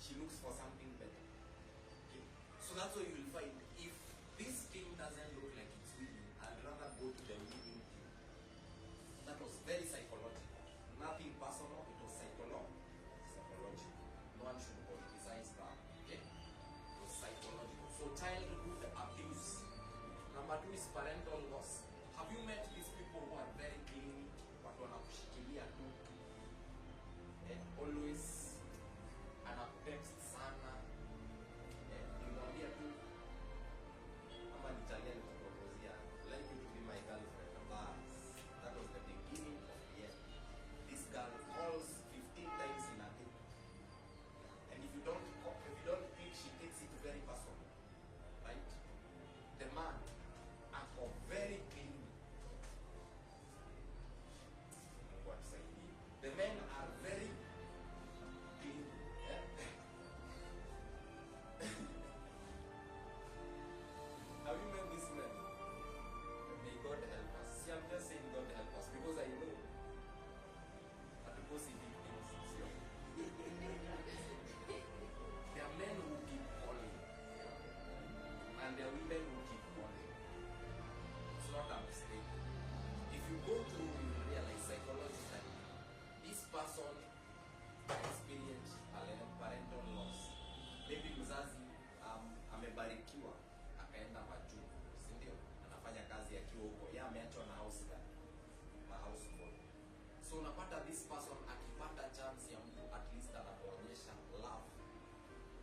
she looks for something better. Okay. So that's why you will find if this thing doesn't look like it's winning, I'd rather go to the winning team. That was very psychological. Nothing personal, it was psychological. No one should politicize that. Okay? It was psychological. So childhood abuse. Number 2 is parental loss. Have you met these people who are very clean, watu wanakushikilia tu, always anakutext sana, nimwambia tu ama nitalia nikupropozia, like you to be my girlfriend. That was the beginning of the end. This girl calls 15 times in a day, and if you don't pick, she takes it very personal, right? The man are very clean. The men are very clean. Yeah? Have you met these men? May God help us. See, I'm just saying God help us because I know. But because he did things. There are men who keep calling, and there are women who keep calling. It's not a mistake. If you go through, you realize psychologically, this person experienced parental loss. Maybe mzazi amebarikiwa akaenda majuu, si ndio? Anafanya kazi akiwa huko, yeye ameachwa na house boy. So unapata this person akipata chance ya mtu at least anakuonyesha love.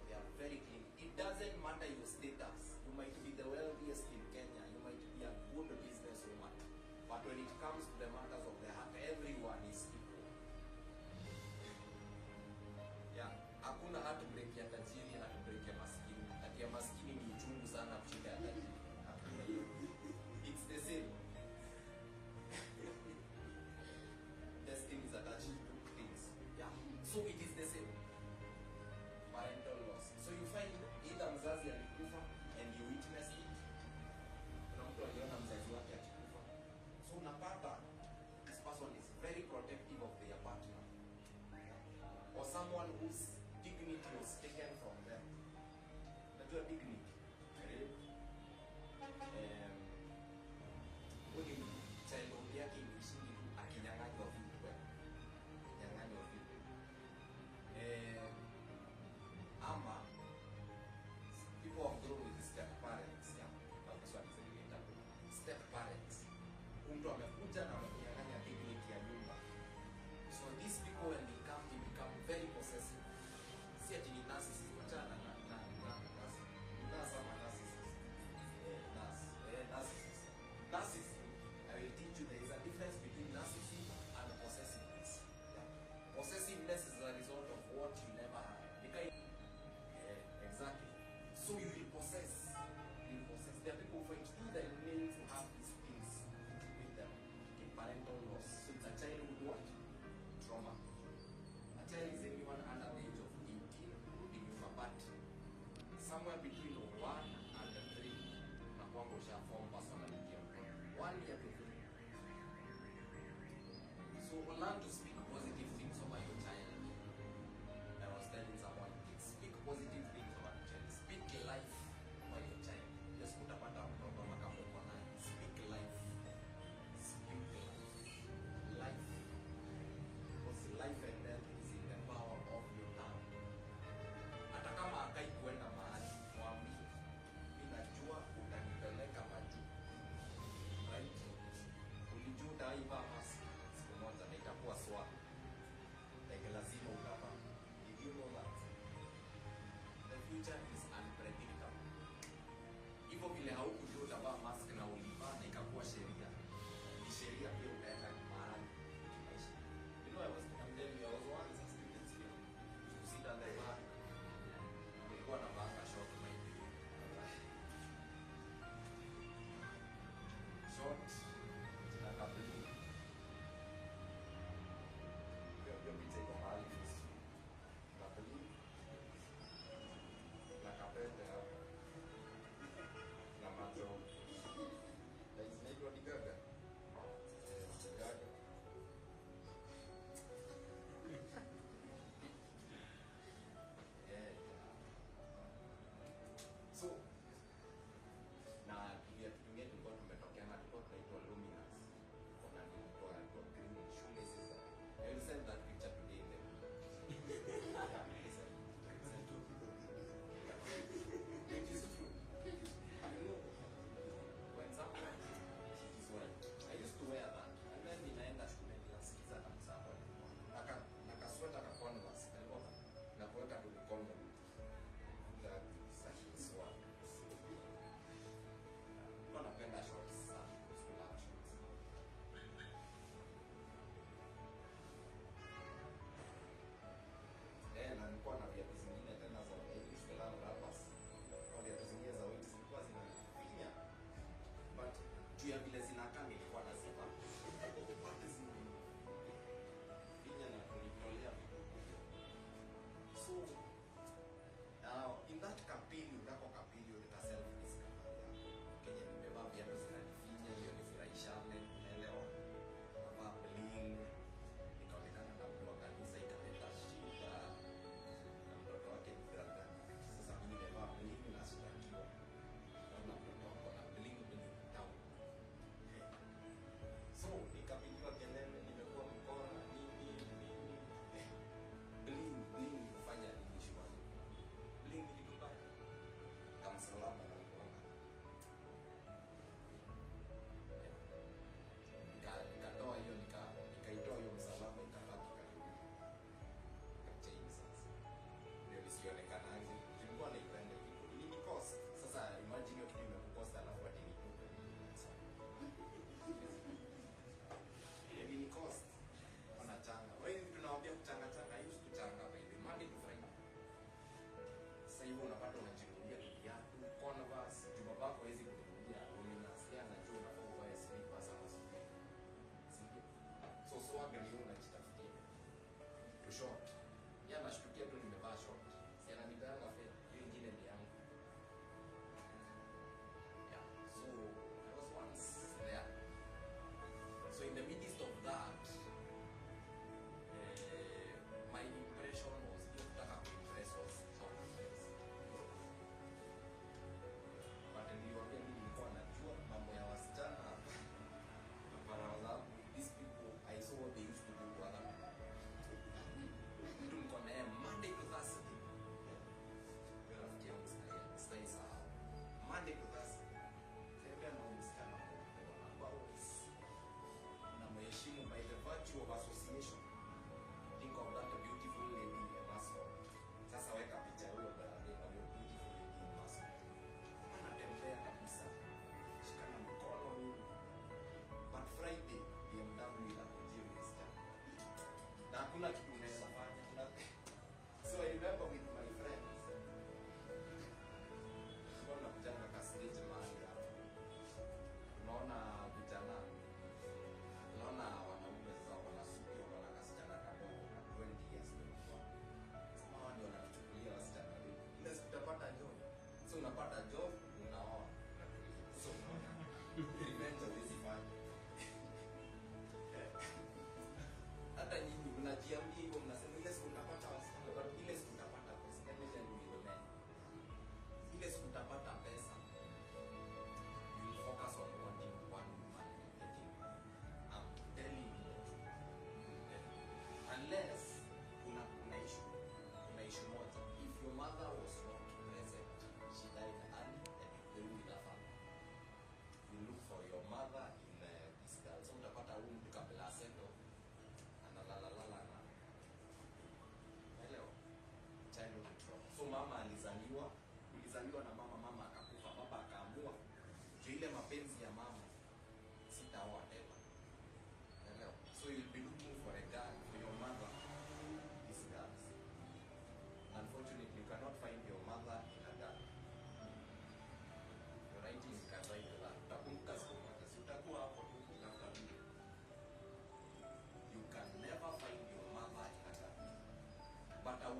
They are very clean. It doesn't matter your status. You might be the wealthiest in Kenya. You might be a good businesswoman. But when it comes to the matters of the heart, everyone is equal. Yeah. Hakuna heartbreak ya tajiri na heartbreak ya maskini. Kati ya maskini ni uchungu sana kushinda ya tajiri. Hakuna hiyo. It's the same. Destiny is attached to things. Yeah. So it is the same. Parental loss. So you find either mzazi alikufa and you witnessed it. Kuna mtu aliona mzazi wake akikufa. So unapata this person is very protective of their partner. Or someone whose dignity was taken from them. Unajua dignity. When childhood yake imeshingi tu akinyang'anywa vitu kwa. Nyang'anywa vitu. Ama people have grown with step parents, yeah. That's what is related. Step parents. Mtu amekuja na amekunyang'anya dignity ya nyumba. So these people when they become very possessive. Si ati ni narcissist, wachana na narcissism. I will teach you there is a difference between narcissism and possessiveness. Yeah. Possessiveness is a result of what you never had. Exactly. So you will possess. There are people who find through their name to have these things with them. In parental loss. So it's a childhood what? Trauma. A child is anyone under the age of 18, including your but somewhere between 1 and 3, na kwangu sha form personality ya mtu. 1 year to 3. So learn to speak positive things over your child. I was telling someone, speak positive things over your child. Speak life over your child. Just put up a mtoto kama uko naye. Speak life. Speak life. Because life and death is in the power of your tongue. Hata kama hakai kuenda mahali, mwambie, mimi najua utanipeleka majuu. Right? Ulijua utaiva mask siku moja na itakuwa swali.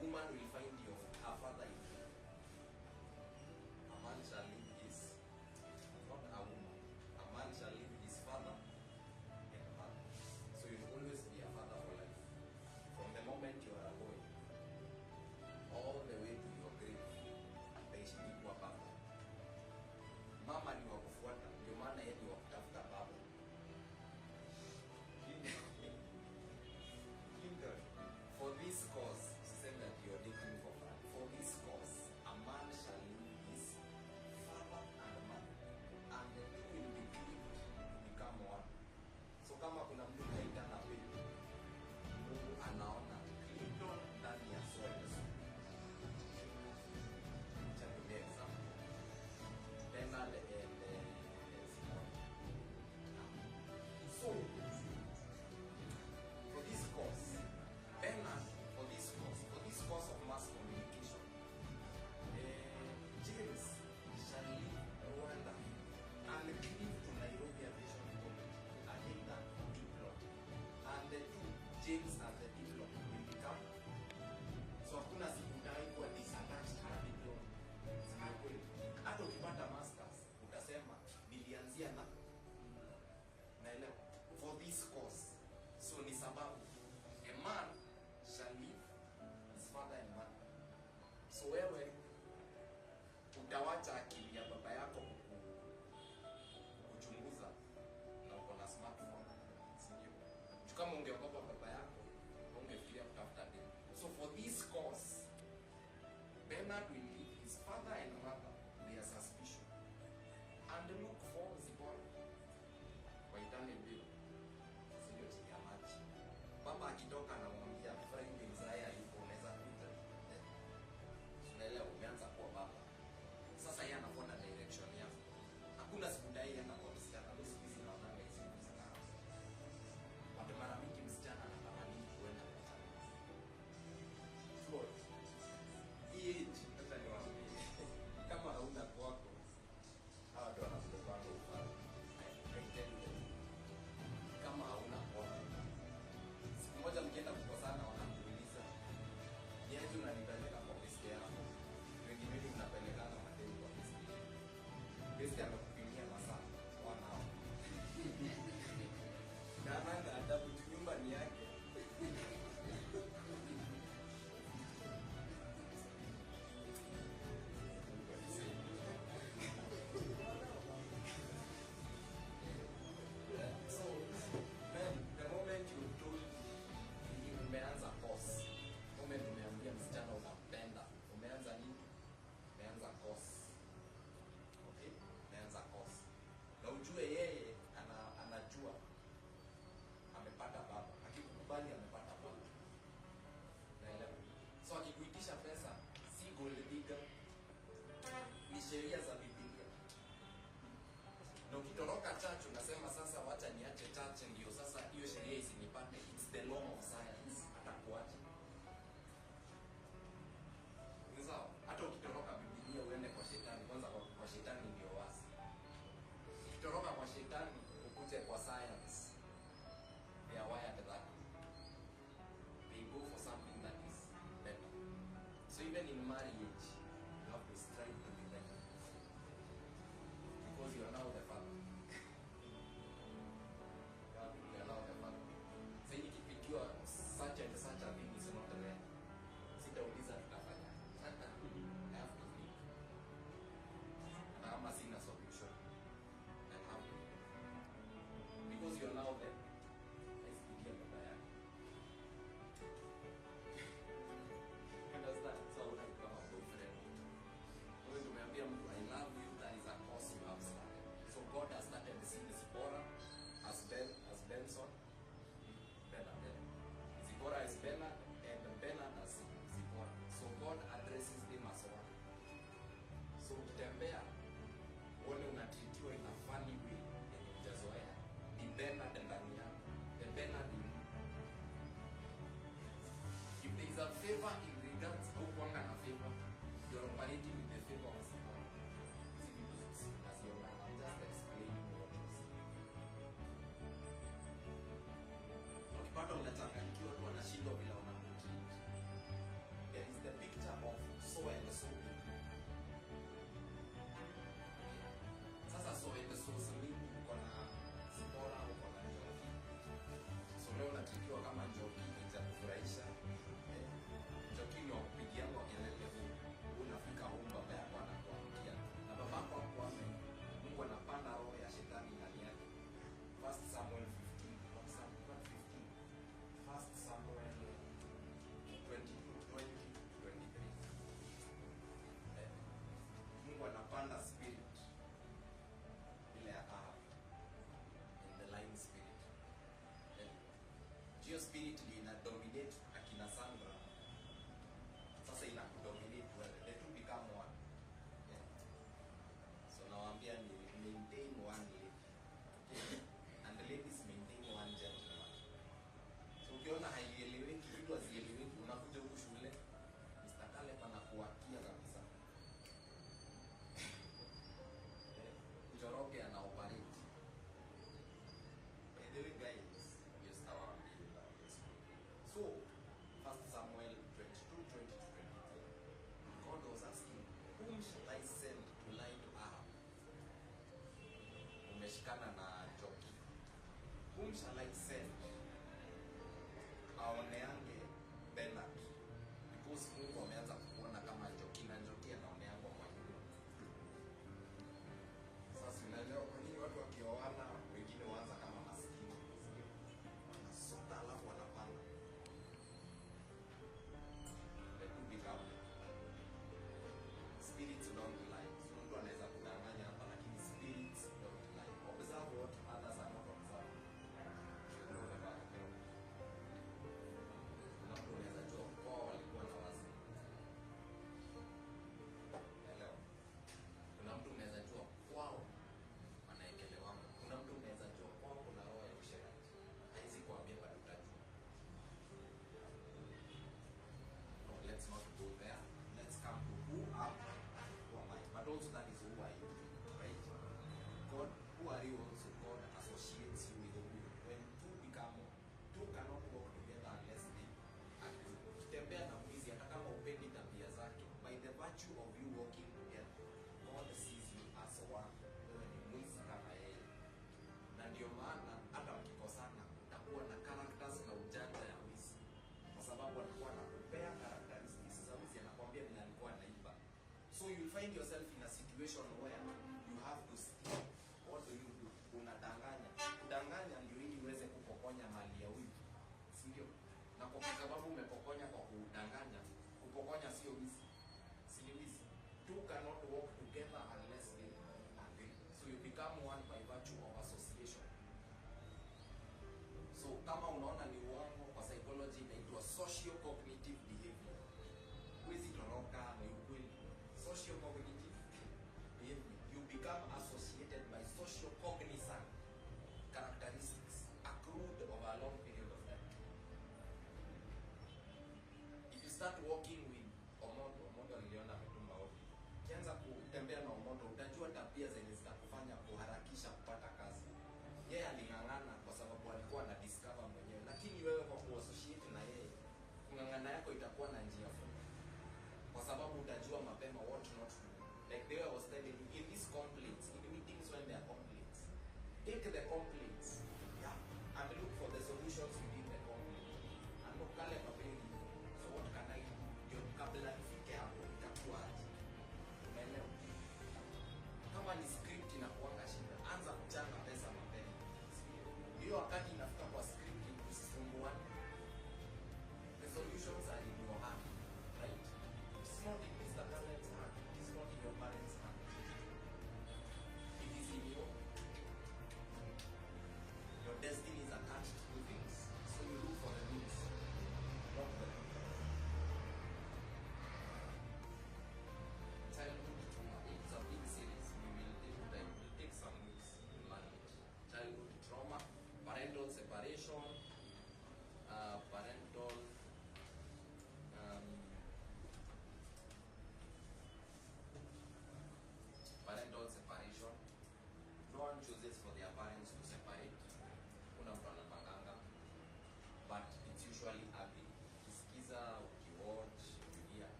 woman will find her father in him. A man shall leave his, not a woman, a man shall leave his father and mother. So you'll always be a father for life. From the moment you are a boy, all the way to your grave, utaishi kuwa baba. Mama ni wa kufuata, ndio maana yeye ni wa kutafuta baba. For this cause, siseme that you are digging for fun. For this cause, a man shall leave his father and mother, and the two will be cleaved to become one. So kama kuna mtu kaitana pepo, Mungu anaona Clinton ndani ya soul. Cha ni example. Bernard and Simon. So for this cause, Bernard, for this cause of mass communication, James shall leave Rwanda and cleave to Nairobi Aviation College and take that diploma. And the two, James and the diploma, will become. So hakuna siku kuwa disattached na diploma. Sema kweli. Hata ukipata masters, utasema nilianzia na naelewa. For this cause. So ni sababu a man shall leave his father and mother. So wewe utawacha akili ya baba yako kuchunguza na uko na smartphone. Sio? Kama ungeogopa baba yako, ungefikiria kutafuta deni. So for this cause, Bernard will leave his father and mother their suspicion and look for Zipporah. Waitane mbio. Sio chini ya maji. Baba akitoka anamwambia friend Isaiah yuko unaweza kuja. Unaelewa umeanza kuwa baba. Sasa yeye anafuata direction yako. Hakuna siku dai anakuwa msichana, ndio siku hizi naona hizi sana. Watu mara mingi msichana anatamani kuenda kwa chama. So, hii age hata ameshikana na Njoki. Whom shall I send? Aoneange Bernard. Because Mungu ameanza kuona kama Njoki na Njoki anaoneangwa kwa nyuma. Sasa unaelewa kwa nini watu wakioana wengine huanza kama maskini. Wanasota alafu wanapanda. Let me pick up. Spirits don't lie. Mtu anaweza kudanganya hapa lakini spirits don't lie. Observe what others are not observing. Kuna mtu anaweza jua kwao walikuwa na wazi. Elewa. Kuna mtu anaweza jua kwao wanaekelewa. Kuna mtu anaweza jua kwao kuna roho ya usherati. Haizi kuambia bado utajua. No, let's not go there. Let's come to who am I? But also that is who are you, right? God, who are you also? God associates you with who. When two cannot work together unless they agree. Ukitembea na mwizi hata kama upendi tabia zake, by the virtue of you working together, God sees you as one. Wewe ni mwizi kama yeye. Na ndio maana hata mkikosana utakuwa na characters na ujanja ya mwizi. Kwa sababu anakuwa anakupea characteristics za mwizi, anakuambia vile alikuwa anaiba. So you'll find yourself in a situation where you have to steal. What do you do? Unadanganya. Kudanganya ndio ili uweze kupokonya mali ya huyu. Si ndio? Na kwa sababu umepokonya kwa kudanganya, kupokonya sio wizi. Si ni wizi. Two cannot work together unless they agree. So you become one by virtue of association. So kama unaona ni uongo, kwa psychology inaitwa socio-cognitive behavior. Wizi toroka ni ukweli. Socio-cognitive behavior. You become associated by socio-cognizant characteristics accrued over a long period of time. If you start working with Omondo aliona ametumba wote. Ukianza kutembea na Omondo utajua tabia zenye zitakufanya kuharakisha kupata kazi. Yeye aling'ang'ana kwa sababu alikuwa na discover mwenyewe, lakini wewe kwa kuassociate na yeye, kung'ang'ana yako itakuwa na njia fupi. Kwa sababu utajua mapema what not to do. Like the way I was telling you, in these complaints, in meetings when there are complaints, take the complaints, yeah, and look for the solutions within the complaint. And look kale mapema. So what can I do? Ndio kabla ifike hapo itakuwa aje? Umeelewa? Kama ni script inakuanga shida, anza kuchanga pesa mapema. Hiyo wakati inafika kwa script usisumbuane. The solutions are in your hand, right? It's not in Mr. Talent's hand. It's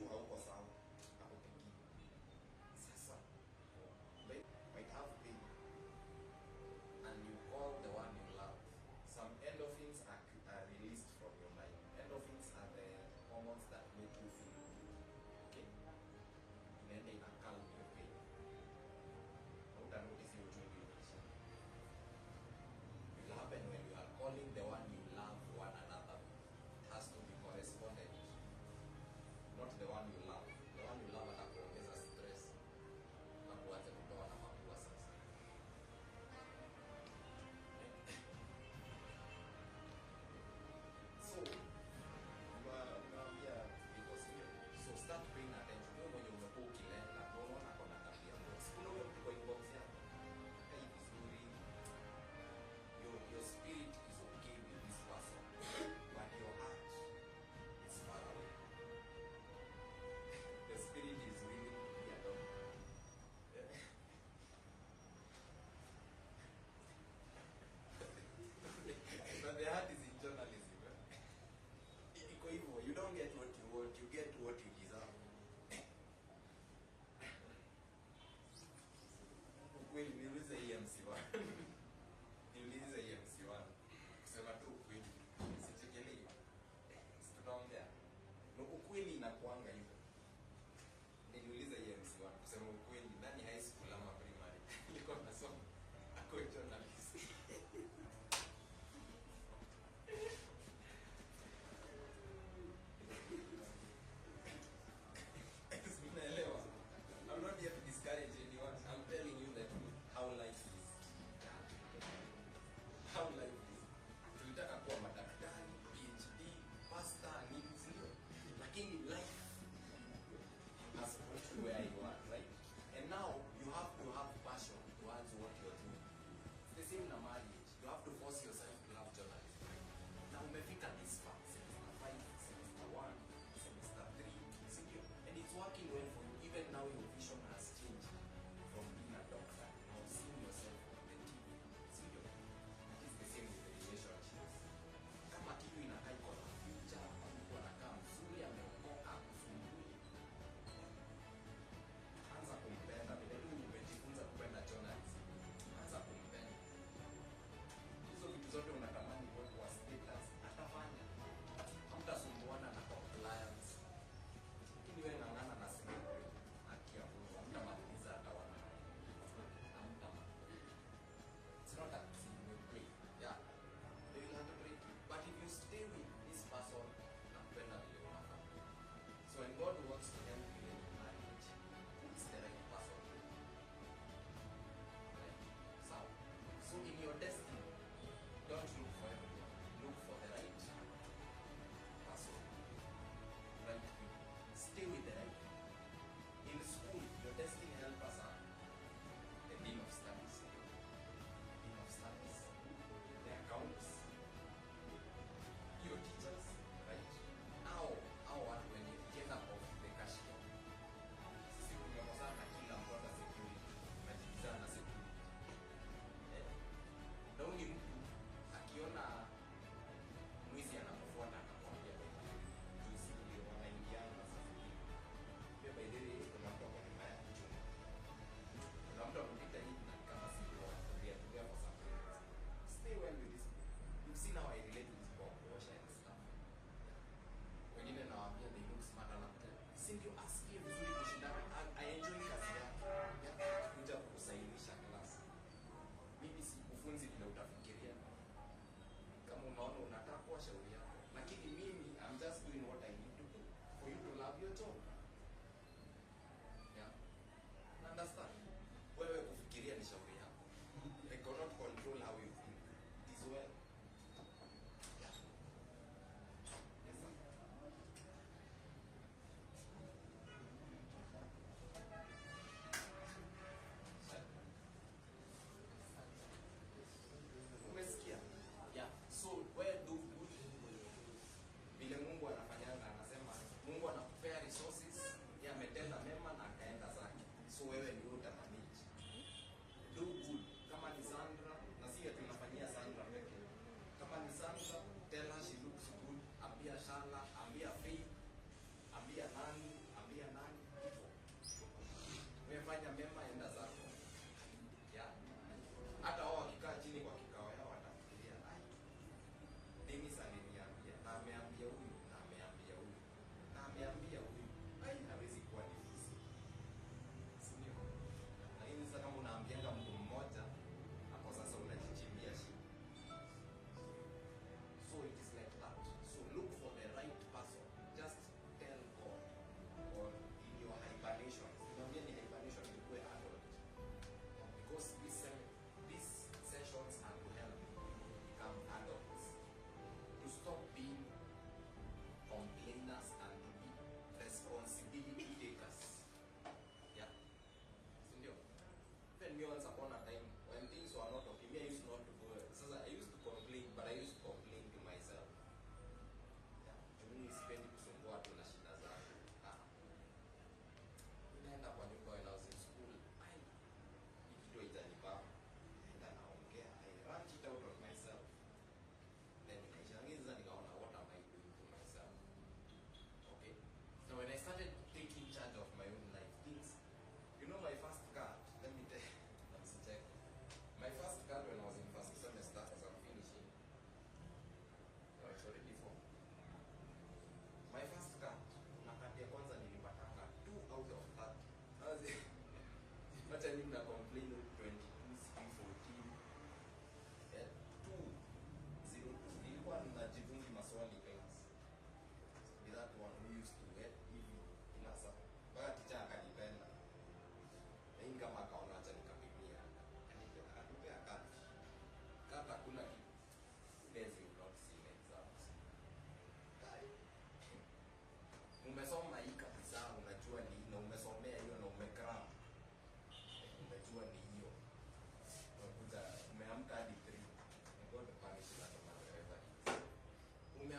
tu hauko sawa hapo pengine. Sasa might have pain and you call the one you love. Some endorphins are released from your mind. Endorphins are the hormones that make you feel good. Okay? Inaenda ina calm your pain. Na utanotice hiyo uchungu inaisha. It will happen when you are calling the one you love one another. It has to be correspondent. Not the one you love. The one you love atakuongeza stress. Na kuanza kutoa na mapua sasa. So, unaambia because so start paying attention. Wewe mwenye umekuwa ukilenga, unaona kuna tabia mbaya. Sikuna huyo mtu kwa inbox yako. Hey, vizuri. Your spirit is okay with this person, but your heart is far away. The spirit is willing to be alone. But the heart is in journalism. Iko hivyo, you don't get what you want, you get what you deserve. Ukweli niulize EMC1. Niulize EMC1. Kusema tu ukweli. Sichekelei. Tutaongea. No, ukweli inakuanga hivyo. Niulize EMC1. Kusema ukweli, nani high school ama primary? Nilikuwa nasoma. Ako journalist. Unaelewa? I'm not here to discourage anyone. I'm telling you the truth. How life is. How life is. Tulitaka kuwa madaktari, PhD, pastor, nini sio? Lakini life has brought you where you are, right? And now you have to have passion towards what you're doing. It's the same na marriage. You have to force yourself to love journalism. Now umefika this far, semester 5, semester 1, semester 3, sio? And it's working well for you. Even now your vision has changed from being a doctor, now seeing yourself on the TV. Sio? It is the same with the relationships. Kama kitu inakaa iko na future, mtu anakaa mzuri, ameokoka, kusumbui. Anza kumpenda, vile tu umejifunza kupenda journalism. Anza kumpenda. Hizo vitu zote unatamani kwa status, atafanya. Hamtasumbuana na compliance. Lakini wewe ng'ang'ana na simu. Akia Mungu, hamtamaliza hata wana. Hamtamaliza. It's not that you pray. Yeah. They will have to break you. But if you stay with this person, nakupenda vile unafanya. So when God wants to help you in marriage, it's the right person. Right? So in your destiny, don't look for everyone. Look for the right person. Right people. Stay with the right people. In school, your destiny helpers are the dean of studies, the accounts, your teachers, right? Now watu wenye get up of the cashier. Sisi tumeongozana na kila mtu ana security. Tunajibizana na security. Na huyu mtu akiona mwizi anapofuata anakwambia juzi ndio wanaingiana sasa hivi. Pia by the way kuna mtu ako nyuma ya kichwa. Kuna mtu akupita hivi na kama si ndio wanakuambia for some reasons. Stay well with this book. You've seen how I relate to this book, Osha and stuff. Wengine nawaambia they look smart and si ndio asikie vizuri kushindana. I enjoy kazi yake. Kuja kukusainisha class. Mimi sikufunzi vile utafikiria. Kama unaona unataka kuwa shauri yako. Lakini mimi I'm just doing what I need to do for you to love your job. Yeah. Understand? Wewe kufikiria ni shauri yako. I cannot control how you think. It is well. Yeah. Yes, sir. Umesikia? Yeah. So where do good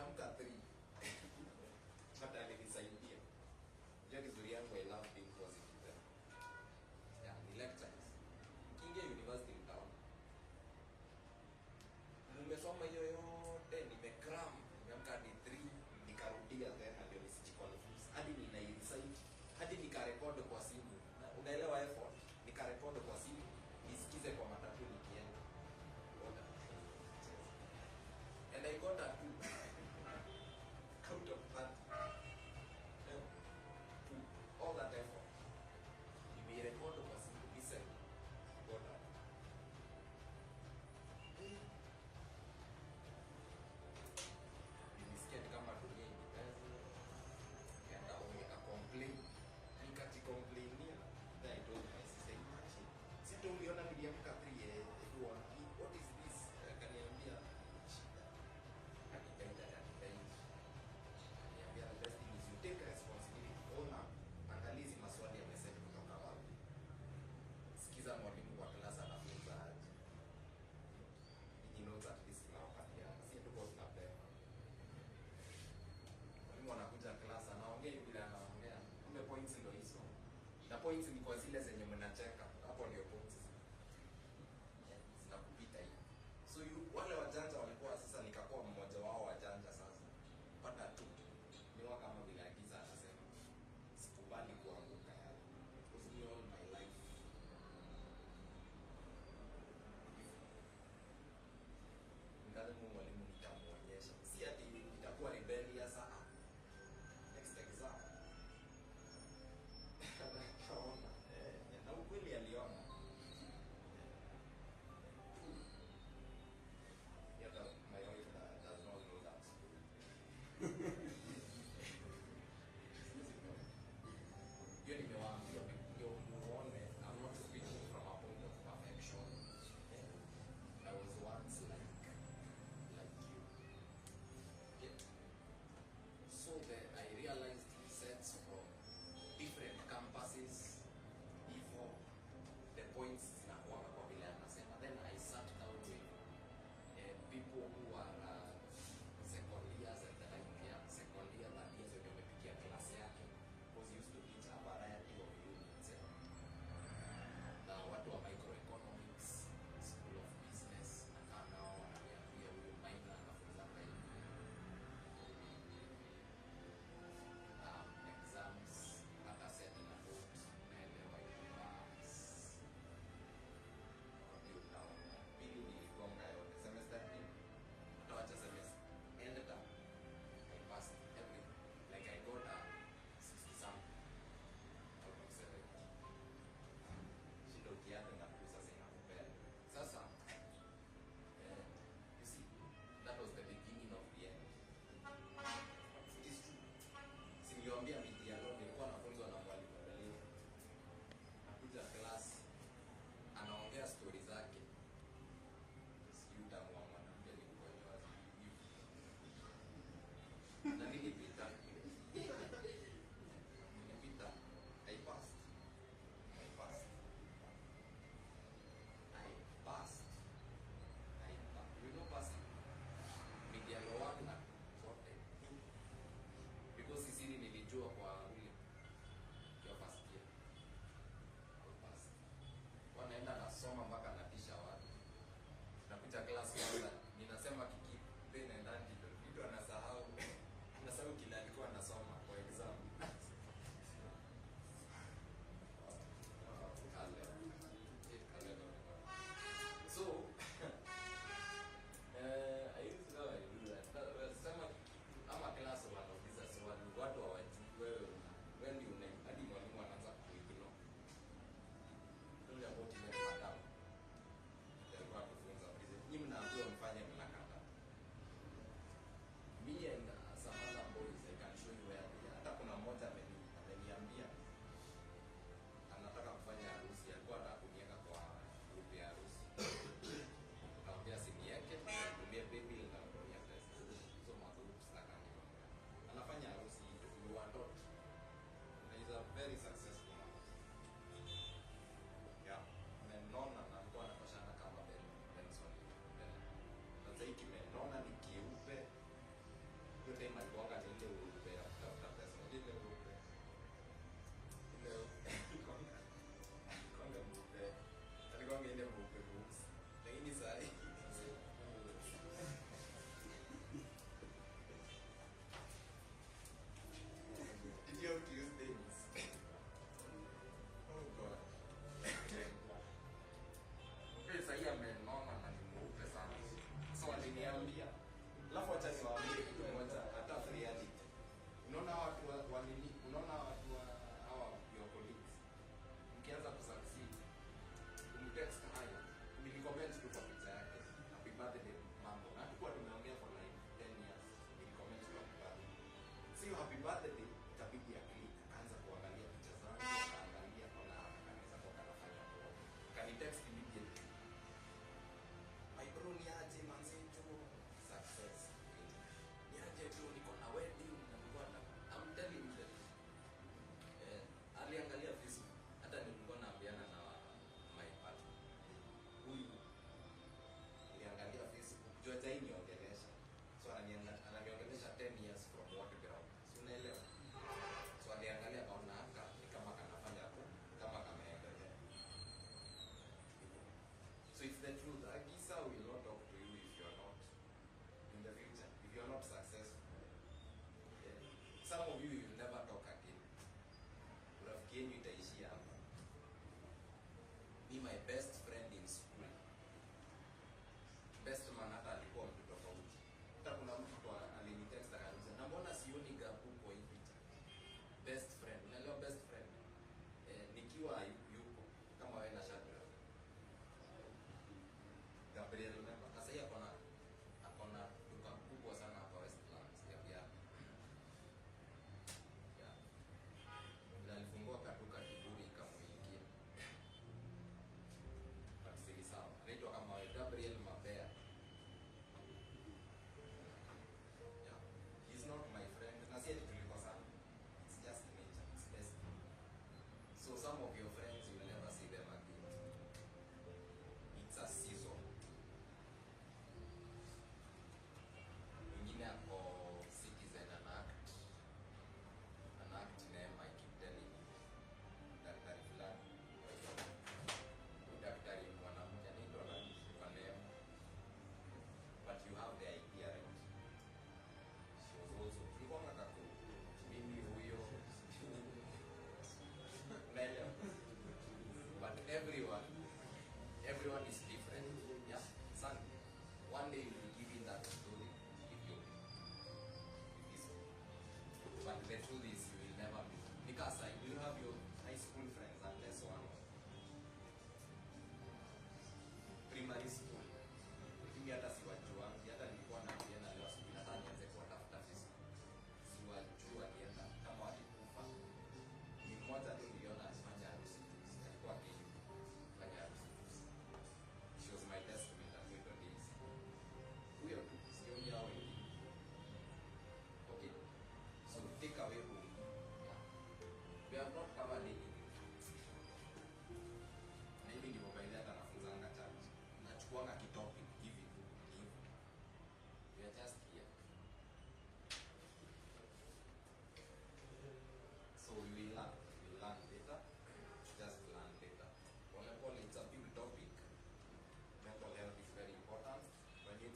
nimeamka 3 hata alinisaidia. Ndio kizuri yangu, I love being positive. Yeah, ni lectures. Ukiingia university utaona. Nimesoma hiyo yote, nimecram, nimeamka hadi 3, nikarudia tena ndio nisijiconfuse. Hadi ninairecite, hadi nikarecord kwa simu. Unaelewa effort? Nikarecord kwa simu, nisikize kwa matatu nikienda. And I got a 2 out of that. All that effort. Nimerecord kwa simu, listen. Got a nilisikia ni kama dunia imepeza. Nikaenda home nika-complain. Nikajicomplainia. Then I told my sister, imagine. Sito uliona niliamka 3 everyone. What is this? Akaniambia shida. Akikaita. Akaniambia the best thing is you take responsibility. Ona, angalia hizi maswali ya message kutoka wapi. Sikiza mwalimu wa class anafunza aje. He knows at least tunawapatia. Si tuko tunapewa. Mwalimu anakuja class anaongea hivi bila anaongea. Kumbe points ndio hizo. Na points ni kwa zile zenye mnacheka. Hapo ndio points. Zinakupita hivi. So wale wajanja walikuwa sasa, nikakuwa mmoja wao wajanja sasa. Pata tu. Niwa kama vile Agiza anasema. Sikubali kuanguka yale. It was me all my life. Nikademu mwalimu nitamuonyesha. Si ati nitakuwa rebellious sana. Next exam. Akaona. Na ukweli aliona. Yeah, my wife does not know that school. Hiyo nimewaambia ndio muone, I'm not speaking from a point of perfection. I was once like you. Yeah. So I realized sets from different campuses, before the points zinakuanga kwa vile anasema. Then I sat down with people who are second years and like second year, that years when wamepikia class yake, because he used to teach a variety of units. Na watu wa microeconomics, school of business, na kanao wananiambia huyu minor anafunza hivi. Exams hata set na notes naelewa hivi basi. Ndio utaona. Pili niligonga yote semester hii. Utawacha semester. Ended up I passed everything. Like I got a 60 something out of 70. Shida ukianza na kusa zinakupea. Sasa you see, that was the beginning of the end. It is true. Siniambia mitiano, nilikuwa nafunzwa na mwalimu Belio. Nakuja class, anaongea story zake. Sijui utaamua mwanamke nilikuwa niwazi. Na nilipita. Nilipita. I passed. You know passing? Mitiano wangu na zote. Because sisi nilijua kwa ule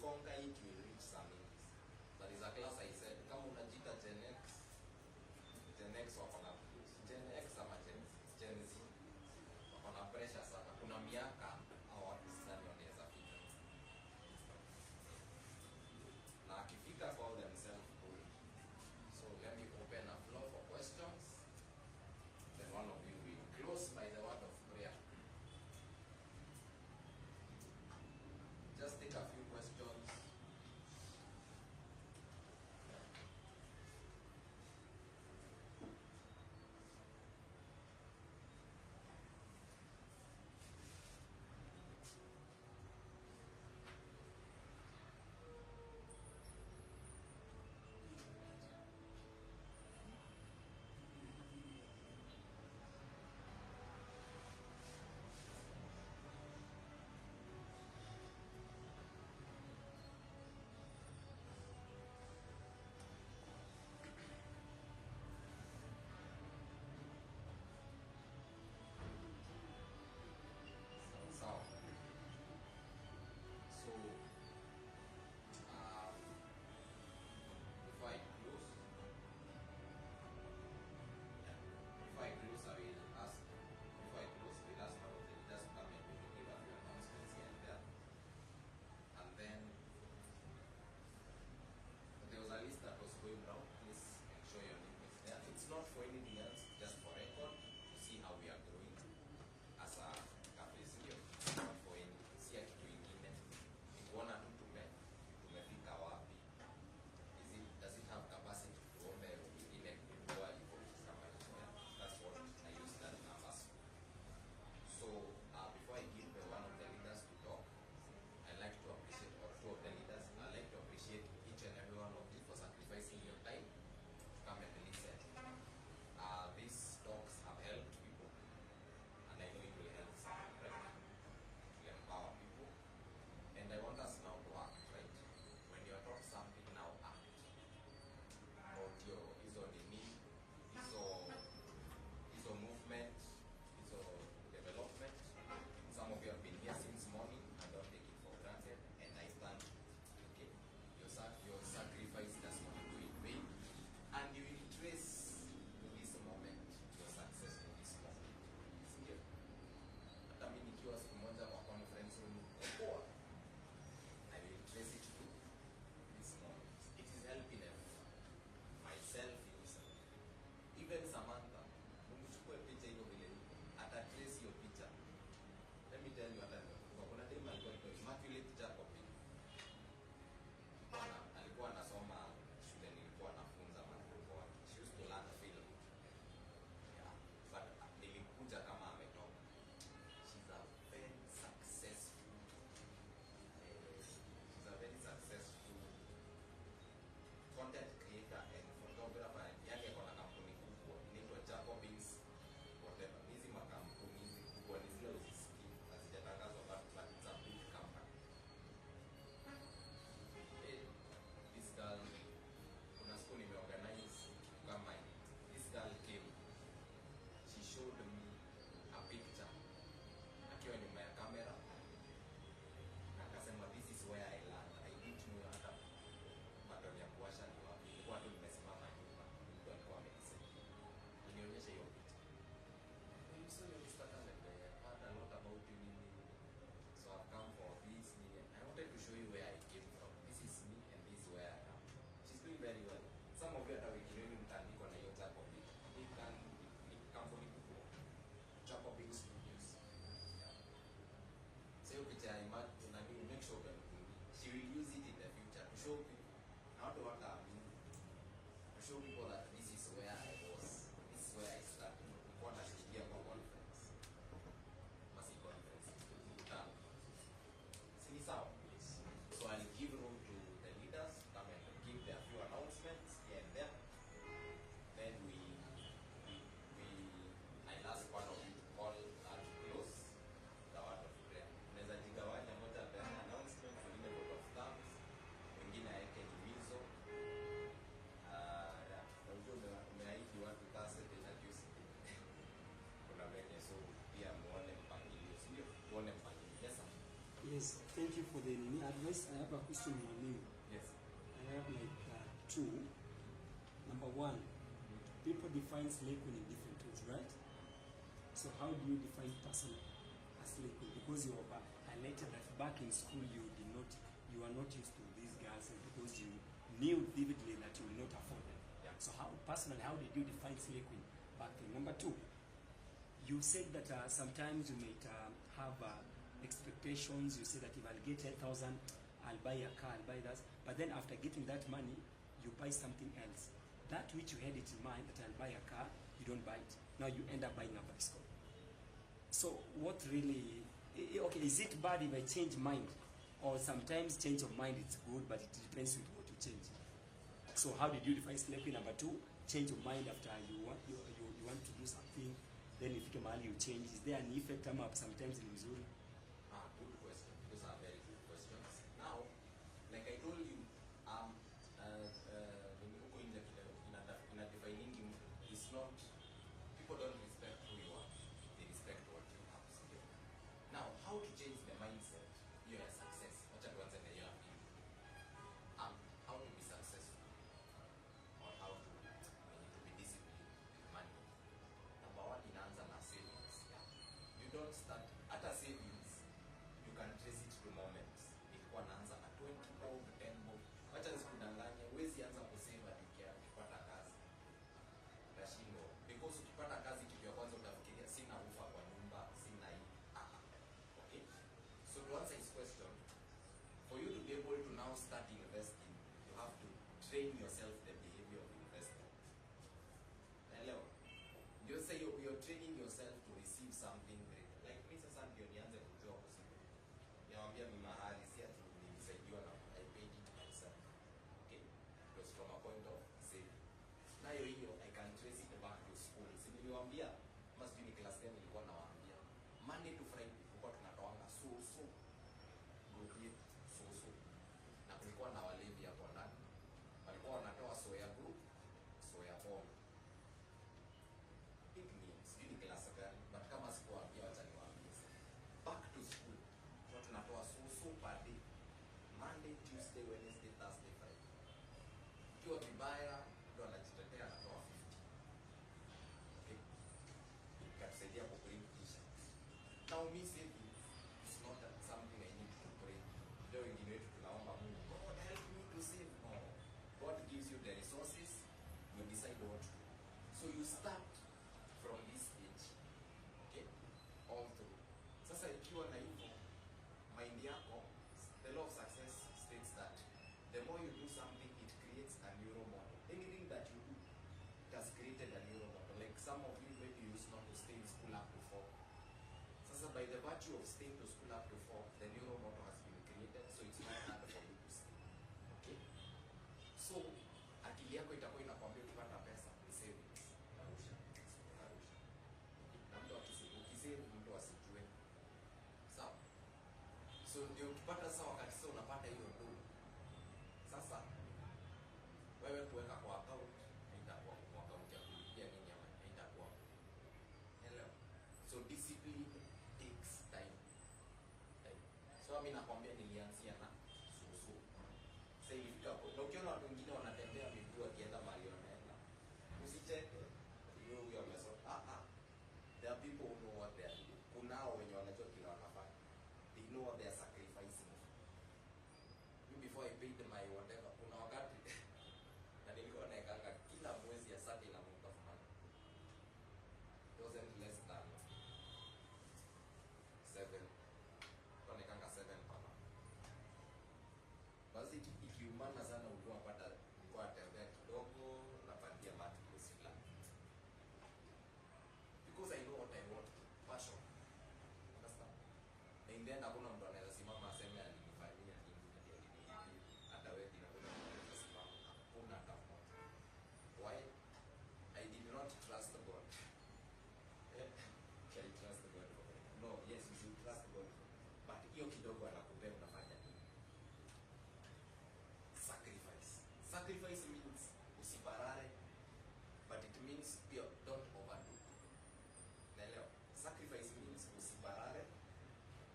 conquer it will reach some age. There is a class I said, kama unajita Gen X wako na Gen X ama Gen Z wako na pressure sana. Kuna miaka au watu sidhani wanaweza fika, na akifika call themselves cool. So let me open a floor for questions. Then one of you will close by the word of prayer. Just take a few questions. for the advice, I have a question on you. Yes. I have like two. Number one, people define slave queen in different ways, right? So how do you define person as slave queen? Because you have highlighted that back in school you are not used to these girls, and because you knew vividly that you will not afford them. Yeah. So how personally, how did you define slave queen back then? Number two, you said that sometimes you might have expectations. You say that if I'll get 10,000, I'll buy a car, I'll buy that. But then after getting that money, you buy something else. That which you had it in mind that I'll buy a car, you don't buy it. Now you end up buying a bicycle. So what really, okay, is it bad if I change mind? Or sometimes change of mind is good, but it depends with what you change. So how did you define slave queen? Number two, change of mind after you want to do something, then if you can you change. Is there an effect sometimes in Missouri? Good question. Those are very good questions. Now, like I told you, in a defining, it's not, people don't respect who you are, they respect what you have. Now, how to change the mindset? You're a success. How to be successful, or how to be disciplined with money. Number one, in answer na savings. Yeah. You don't start at a savings. You can trace it to moments. Ilikuwa naanza na 20 bob, 10 bob. Wacha nisikudanganye, huwezi anza kusave ukipata kazi. Utashindwa. Because ukipata kazi kitu ya kwanza utafikiria sina ufa kwa nyumba, sina hii. Okay? So to answer his question, for you to be able to now start investing, you have to train yourself the behavior of investing. Hello? You say you're training yourself to receive something great. Like me sasa ndio nianze kujua kusimu. Niwaambia mimi mahali si ati nilisaidiwa na I paid it myself. Okay? It was from a point of saving. Nayo hiyo I can trace it back to school. Si niliwaambia must be class 10 nilikuwa nawaambia. Monday to Friday tulikuwa tunatoanga so group yetu so. Na kulikuwa na walevi hapo ndani. Walikuwa wanatoa soya group, soya bomb. It means sijui class gani, but kama sikuwaambia wacha niwaambie. Back to school. Kwa tunatoa so per day. Monday, Tuesday, Wednesday, Thursday, Friday. Ikiwa vibaya ndo anajitetea anatoa 50. Okay. Ikatusaidia ku print t-shirt. Now me saving is not something I need to pray. Ndio wengine wetu tunaomba Mungu, God help me to save. No. God gives you the resources, you decide what to do. So you start from this age. Okay? All through. Sasa ikiwa na hivyo, mind yako, the law of success states that the more you do something, it creates a neural model. Anything that you do, it has created a neural model. Like some of you maybe used not to stay in school up to 4. Sasa by the virtue of staying to school up to 4, the neural model has been created, so it's not hard for you to stay. Okay? So, akili yako itakuwa inakwambia ukipata pesa ni savings. Narusha. Na mtu ukisave mtu asijue. Sawa? So ndio ukipata sasa wakati sasa unapata hiyo ndo. Sasa wewe kuweka kwa account itakuwa kwa account ya kulipia nini ama itakuwa. Hello. So discipline takes time. So mimi nakwambia nilianzia na so. Sasa ilifika hapo. Na ukiona watu wengine wanatembea miguu wakienda mahali wanaenda. Usicheke. Huyo amesoma. There are people who know what they are doing. Kunao wenye wanajua kile wanafanya. They know what they are sacrificing. Me before I paid my whatever, kuna wakati na nilikuwa naekanga kila mwezi ya certain amount of money. It wasn't less than 7. Kwa naekanga 7 per month. Basi ikiumana sana ulikuwa unapata ulikuwa atembea kidogo unapatia mattress fulani. Because I know what I want. Passion. Understand? And then hakuna mtu anaweza simama aseme alinifanyia nini hata wewe bila kuna mtu anaweza simama. Hakuna hata mmoja. Why? I did not trust God. I trust God. No, yes, you should trust God. But hiyo kidogo anakupea unafanya nini? Sacrifice. Sacrifice means usiparare, but it means don't overdo. Naelewa. Sacrifice means usiparare.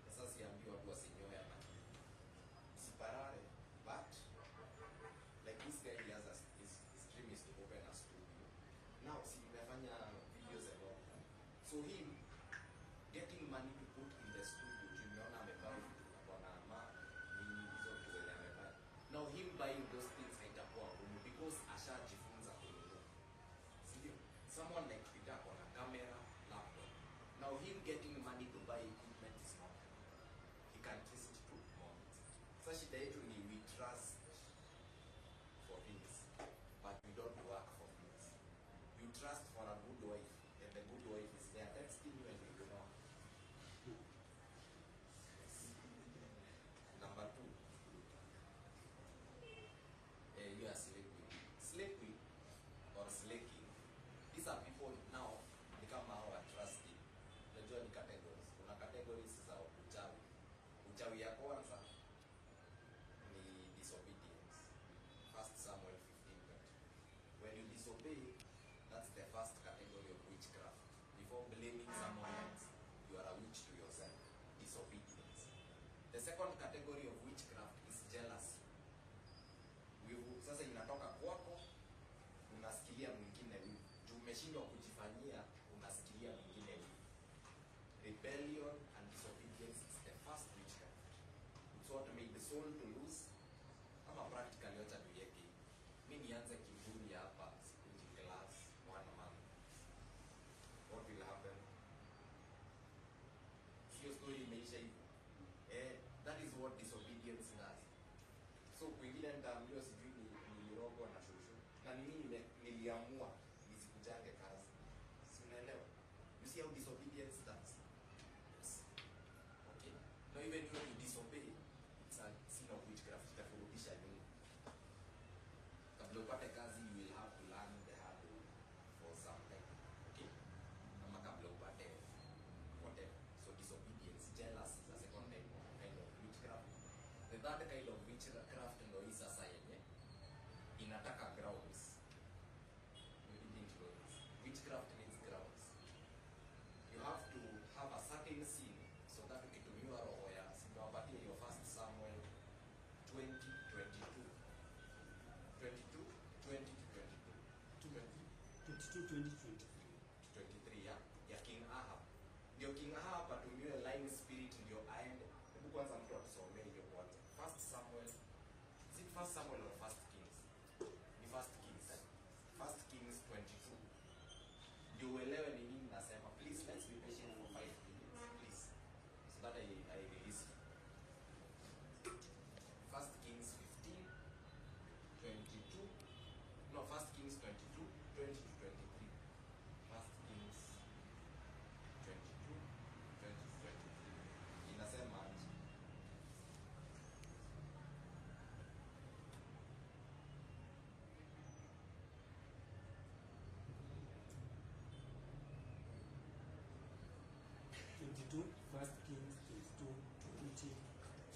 Sasa siambiwa So him getting money to put in the studio, tumeona amevaa vitu na nini hizo vitu zenye amevaa. Now him buying those things haitakuwa ngumu because ashajifunza kununua. Sindio? Someone like Peter on a camera, laptop. Now him getting money to buy equipment is not. He can twist it to moments. So shida yetu ni we trust for things, but we don't work for things. You trust for a good wife, and the good wife is there texting you and you don't know. Number 2, you are sleeping. Sleeping or slaking. These are people now become our trusting. Unajua ni categories. Kuna categories za uchawi. Uchawi ya kwanza ni disobedience. 1 Samuel 15:20. When you disobey, that's the first category of witchcraft. Before blaming someone else, you are a witch to yourself. Disobedience. The second category of witchcraft is jealousy. Sasa inatoka kwako, unasikilia mwingine wivu. Umeshindwa kujifanyia, unasikilia mwingine wivu. Rebellion and disobedience is the first witchcraft. It's what made the soul to lose. Ama practically wacha tuiweke. Mimi nianze kiburi hapa, sikuji class 1 month. What will happen? Sio story imeisha hivyo. That is what disobedience does. So kwingine nitaambiwa sijui nilirogwa na shushu. Na mimi niliamua nisikujange kazi. Si unaelewa? You see how disobedience does? Yes. Okay. Now even when you disobey, it's a sin of witchcraft. Itakurudisha nyuma. Kabla upate kazi, you will have to learn the hard way for some time. Okay? Ama kabla upate whatever. So disobedience, jealousy is a second kind of witchcraft. The third kind of witchcraft ndio hii sasa yenye inataka grounds. We didn't know this. Witchcraft needs grounds. You have to have a certain sin so that ukitumiwa roho ya sinawapatia your 1 Samuel 20:22. 23 ya King Ahab. Ndio King Ahab atumiwe lying spirit ndio aende. Hebu kwanza mtu atusomee hiyo kwanza. 1 Samuel. Is it 1 Samuel or 1 Kings? Ni 1 Kings. 1 Kings 22. Ndio uelewe ni nini nasema. Please let's be patient for 5 minutes, please. So that I release you. 1 Kings 15, 22. No, 1 Kings 22, 20 to 23. 1 Kings 22, 20 to 23. Inasema aje? First Kings 22, 20,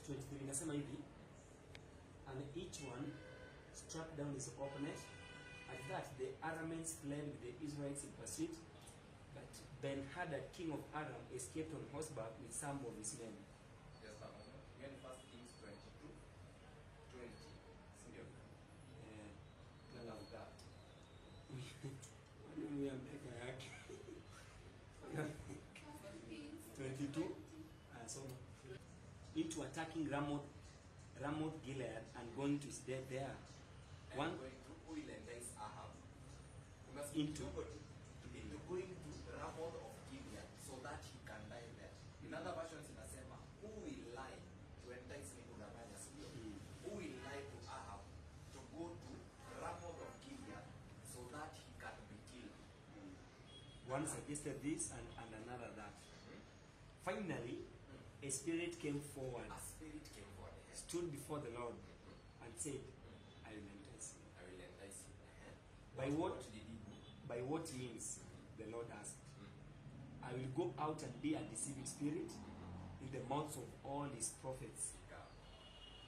23 inasema hivi, and each one struck down his opponent. At that the Arameans fled with the Israelites in pursuit, but Ben-Hadad, king of Aram, escaped on horseback with some of his men. Just a moment. When 1 Kings 22, 20. Sindio? None of that. We are making 22. So into attacking Ramoth Gilead and going to his death there. And One going to Uil and then Ahab. You must Into going to Ramoth of Gilead so that he can die there. In other versions inasema, who will lie to entice me kudanganya, sio? Who will lie to Ahab to go to Ramoth of Gilead so that he can be killed. one suggested this and another that. Finally, a spirit came forward, A spirit came forward, stood before the Lord, and said, I will entice you. I will entice you. By what did he do? By what means? The Lord asked. I will go out and be a deceiving spirit in the mouths of all his prophets.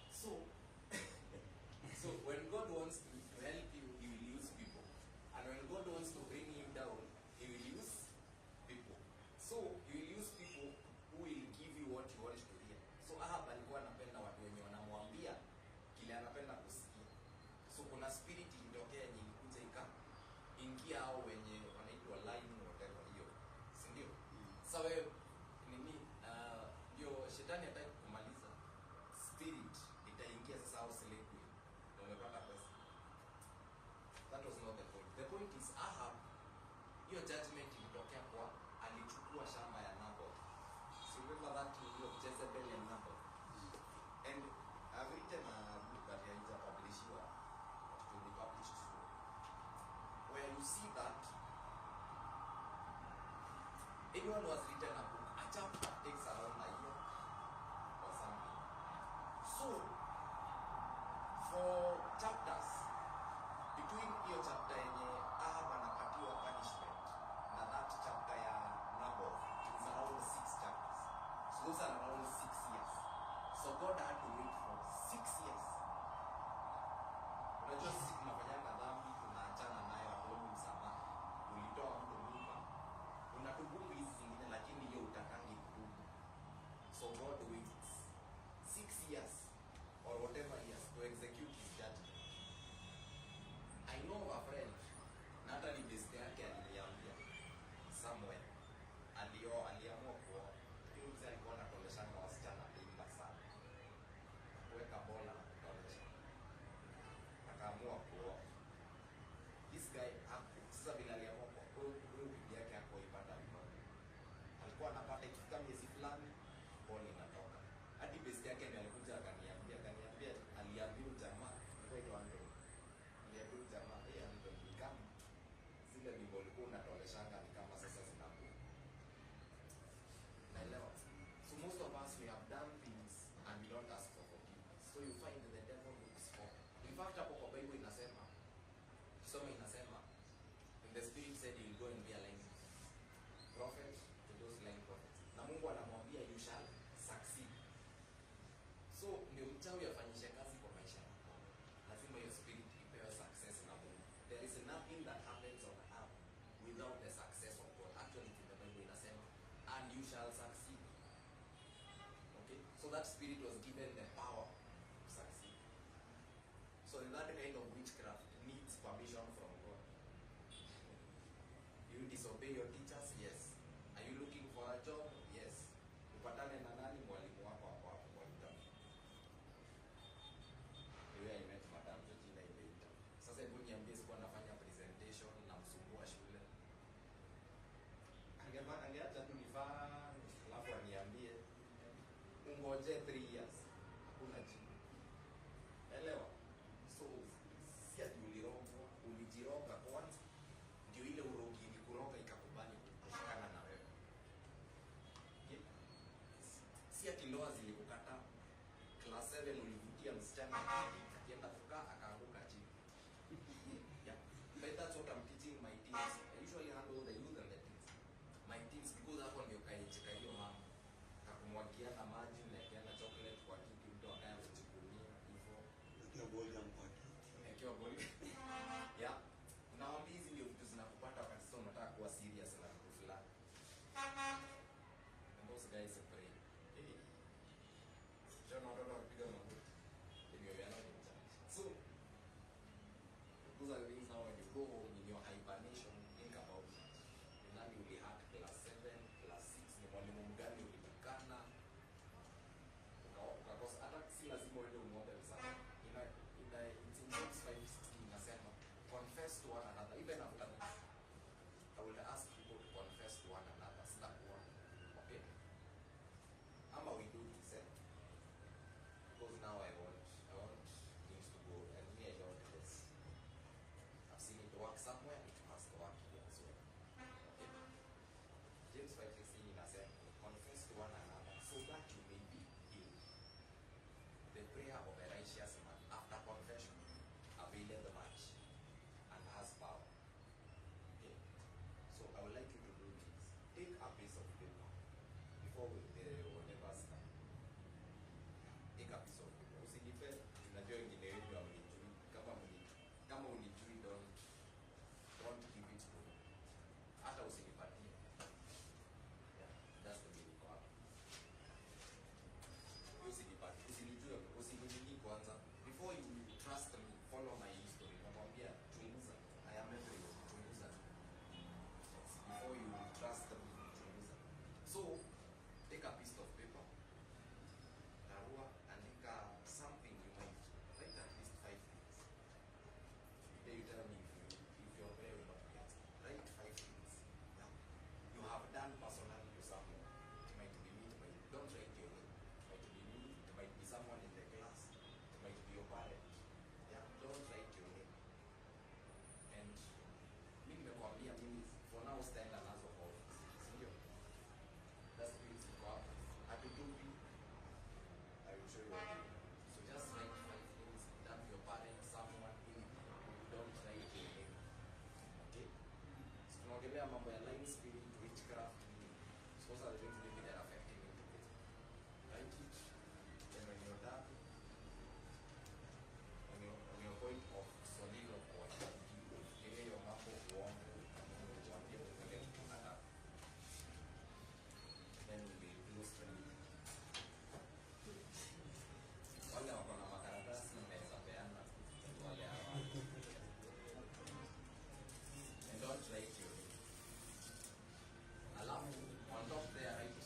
So, so when God wants to help you, he will use people. And when God wants to bring you down, he will use people. So, he will use people who will give you what you want to hear. So, Ahab alikuwa anapenda watu wenye wanamwambia kile anapenda kusikia. So, kuna spirit ilitokea yenye ilikuja ingia hao wenye wanaitwa line whatever hiyo. Si ndio? Remember that movie of Jezebel and Nabal? And I've written a book that I published here, that will be published soon, where you see that anyone who has written a book, a chapter takes around a year or something. So, for chapters, between your chapter yenye Ahab anapatiwa punishment na that chapter ya Naboth, it is around 6 chapters. So those are around 6 years. So God had to wait for 6 years. Unajua sisi tunafanyanga dhambi, tunaachana nayo, hatuombi msamaha. Ulitoa mtu mimba, unatubu hizi zingine, lakini hiyo utakangi kutubu. So God waits 6 years or whatever years to execute his judgment. I know a friend, na hata ni best yake aliniambia somewhere, aliamua kuoa. Huyo mzee alikuwa anatoleshanga wasichana mimba sana, kuweka bola na kutolesha, akaamua kuoa. This guy sasa vile aliamua kuoa, huyo bibi yake hakuipata mimba, alikuwa anapata ikifika miezi fulani bola inatoka. Hadi best yake ndiye alikuja akaniambia aliambiwa jamaa kwa ndo aliambiwa jamaa ndo ni kama zile mimba ulikuwa unatoleshanga ni kama sasa zinakuwa. Naelewa. So most of us we have done things and we don't ask for forgiveness. So you find that the devil looks for. In fact hapo kwa Bible inasema, kisoma inasema, and the spirit said he will go and be a lying prophet to those lying prophets. Na Mungu anamwambia you shall succeed. So ndio mchawi afanyishe kazi kwa maisha yako, lazima hiyo spirit ipewe success na Mungu. There is nothing that happens on earth without the success of God. Actually in the Bible inasema, and you shall succeed. Okay, so that spirit was given the power to succeed. So that kind of witchcraft needs permission from God. You disobey your teachers? Yes. Are you looking for a job? Yes. Upatane na nani? Mwalimu wako hapo hapo kwa interview. Wewe I met Madam Georgina in the interview. Sasa hebu niambie, sikuwa nafanya presentation na msumbua shule. Angeacha tu nifanye, alafu aniambie ungoje 3 years. Hakuna jibu. Elewa? So si ati ulijiroga kwanza, ndio ile urogi ilikuroga ikakubali kushikana na wewe. Okay? Si ati ndoa zilikukataa. Class 7 ulivutia msichana akienda kukaa akaanguka chini. Yeah. But that's what I'm teaching my teens. I usually handle the youth and the teens. My teens, because hapo ndio kaicheka hiyo mama. Kakumwagiana maji na kiana chocolate kwa kiti, mtu akaye kuchukulia hivyo. Ndio boli ya mpaki. Nikiwa boli. Yeah. Naomba hizi ndio vitu zinakupata wakati sasa unataka kuwa serious na kitu fulani. And those guys pray. Hey. Jana watoto wakipiga magoti. Ndio yana kuja. So those are the things now when you go home in your hibernation, think about it. Ni nani ulihack class 7, class 6, ni mwalimu mgani ulitukana? Ukakosa hata si lazima uende umwombe msamaha. It's in James 5:16 inasema, confess to one another. Even after this, I will ask people to confess to one another. Sitakuwa. Okay? Ama we do this, eh? Because now I want things to go, and me I don't this. I've seen it work somewhere, it must work here as well. Okay? James 5:16 inasema, confess to one another so that you may be healed. The prayer of a righteous man after confession availeth much and has power. Okay? So I would like you to do this. Take a piece of paper before we whatever start. Take a piece of paper. Usinipe, unajua wengine wetu hamnijui. Kama unijui, don't give it to me. Hata usinipatie. Yeah, that's the meaning of it. Usinijui kwanza. Before you trust me, follow my history. Nakwambia chunguza. I am everywhere. Chunguza. Before you trust me, chunguza. So, take a are the things maybe that are affecting you. Write it. Then when you're done, on your point of solilo kwa ile hiyo mambo uongo uambie vile unataka. Then we'll be close friendly. Wale wako na makaratasi mnaweza peana wale hawa. And don't write your name. Alafu on top there write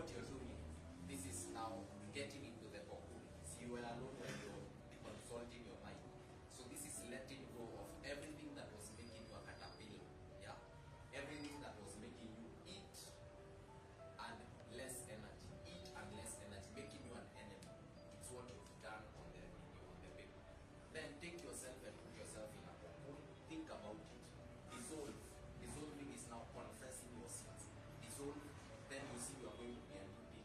what you're doing, this is now getting into the cocoon. See, you were alone when you're consulting your mind. So this is letting go of everything that was making you a caterpillar. Yeah? Everything that was making you eat and less energy. Eat and less energy, making you an enemy. It's what you've done on the video, on the paper. Then take yourself and put yourself in a cocoon. Think about it. Dissolve. Dissolving is now confessing your sins. Dissolve. Then you see you are going to be a new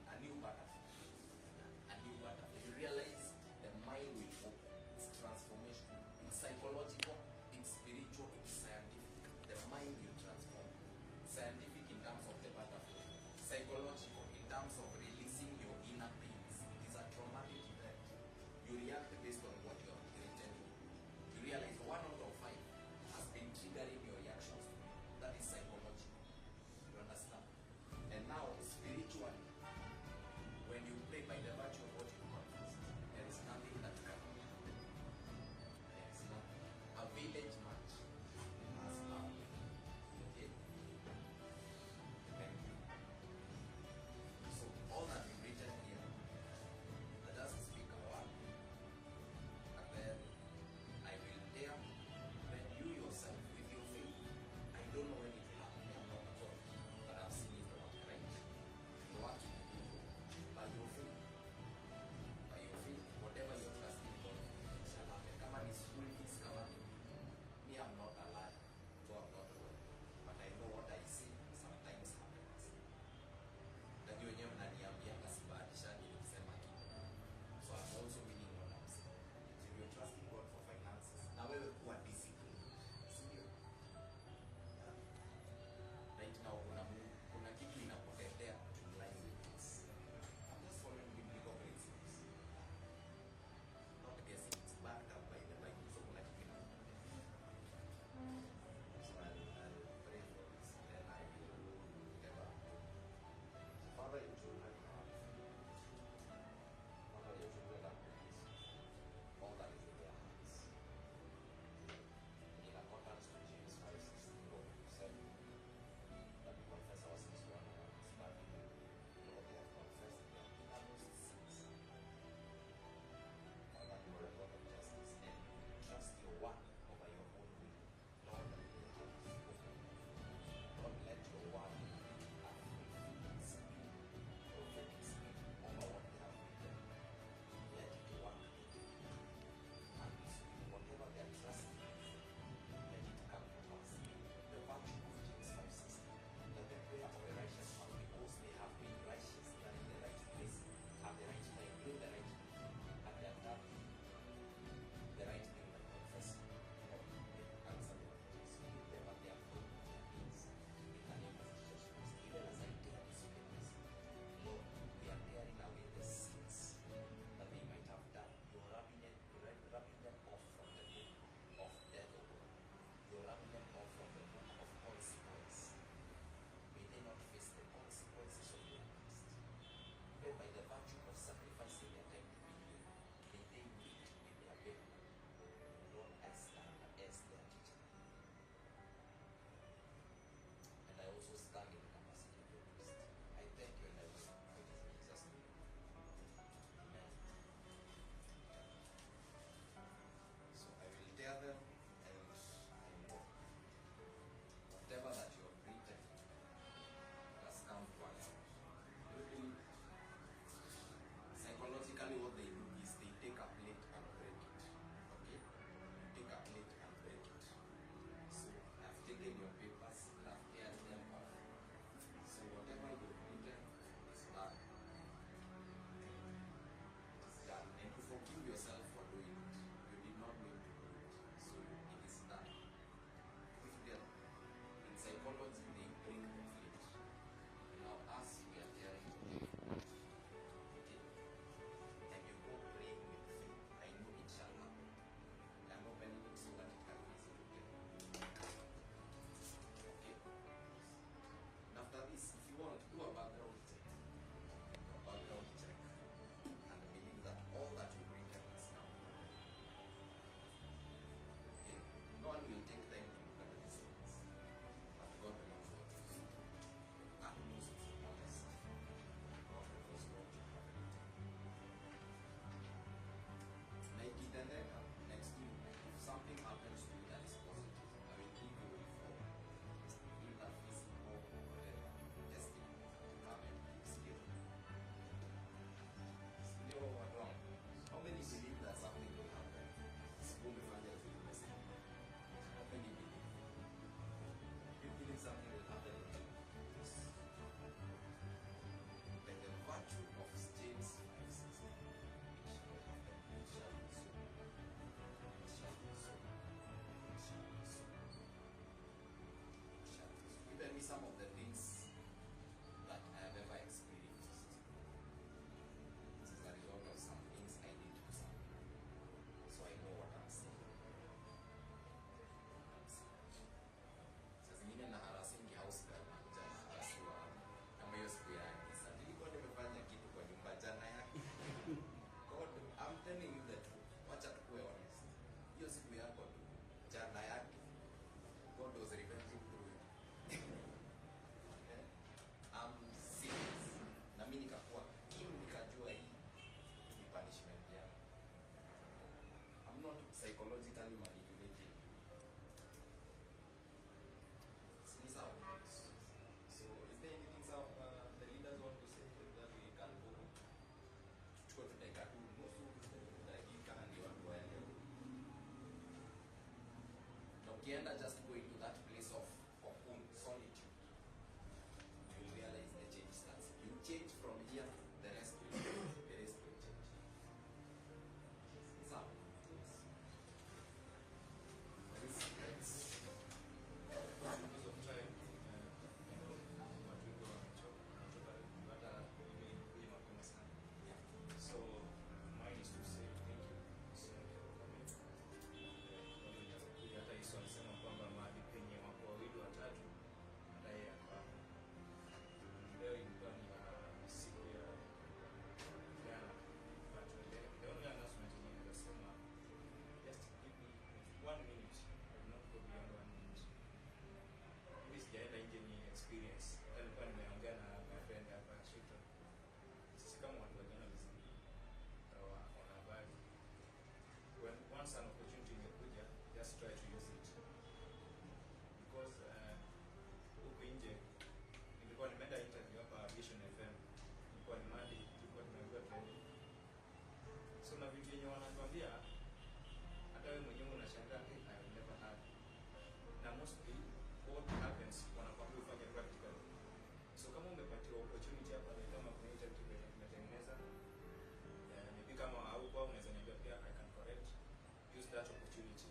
that opportunity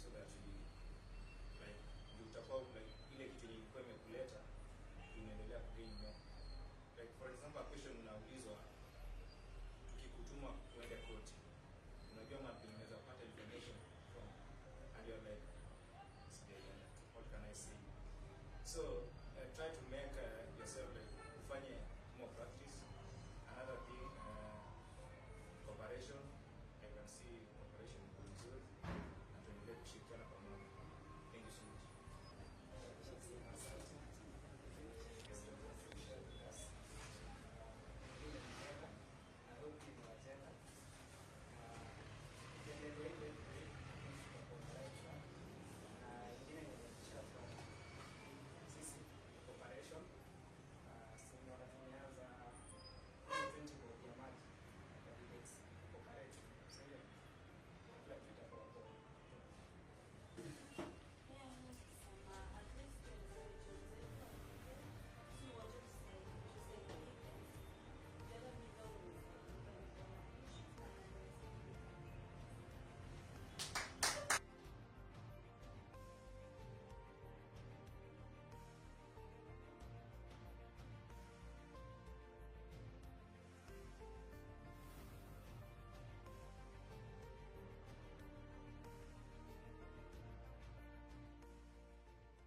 so that we like utakuwa like ile kitu ilikuwa imekuleta inaendelea kugain more. Like for example, a question unaulizwa tukikutuma uende court, unajua mapi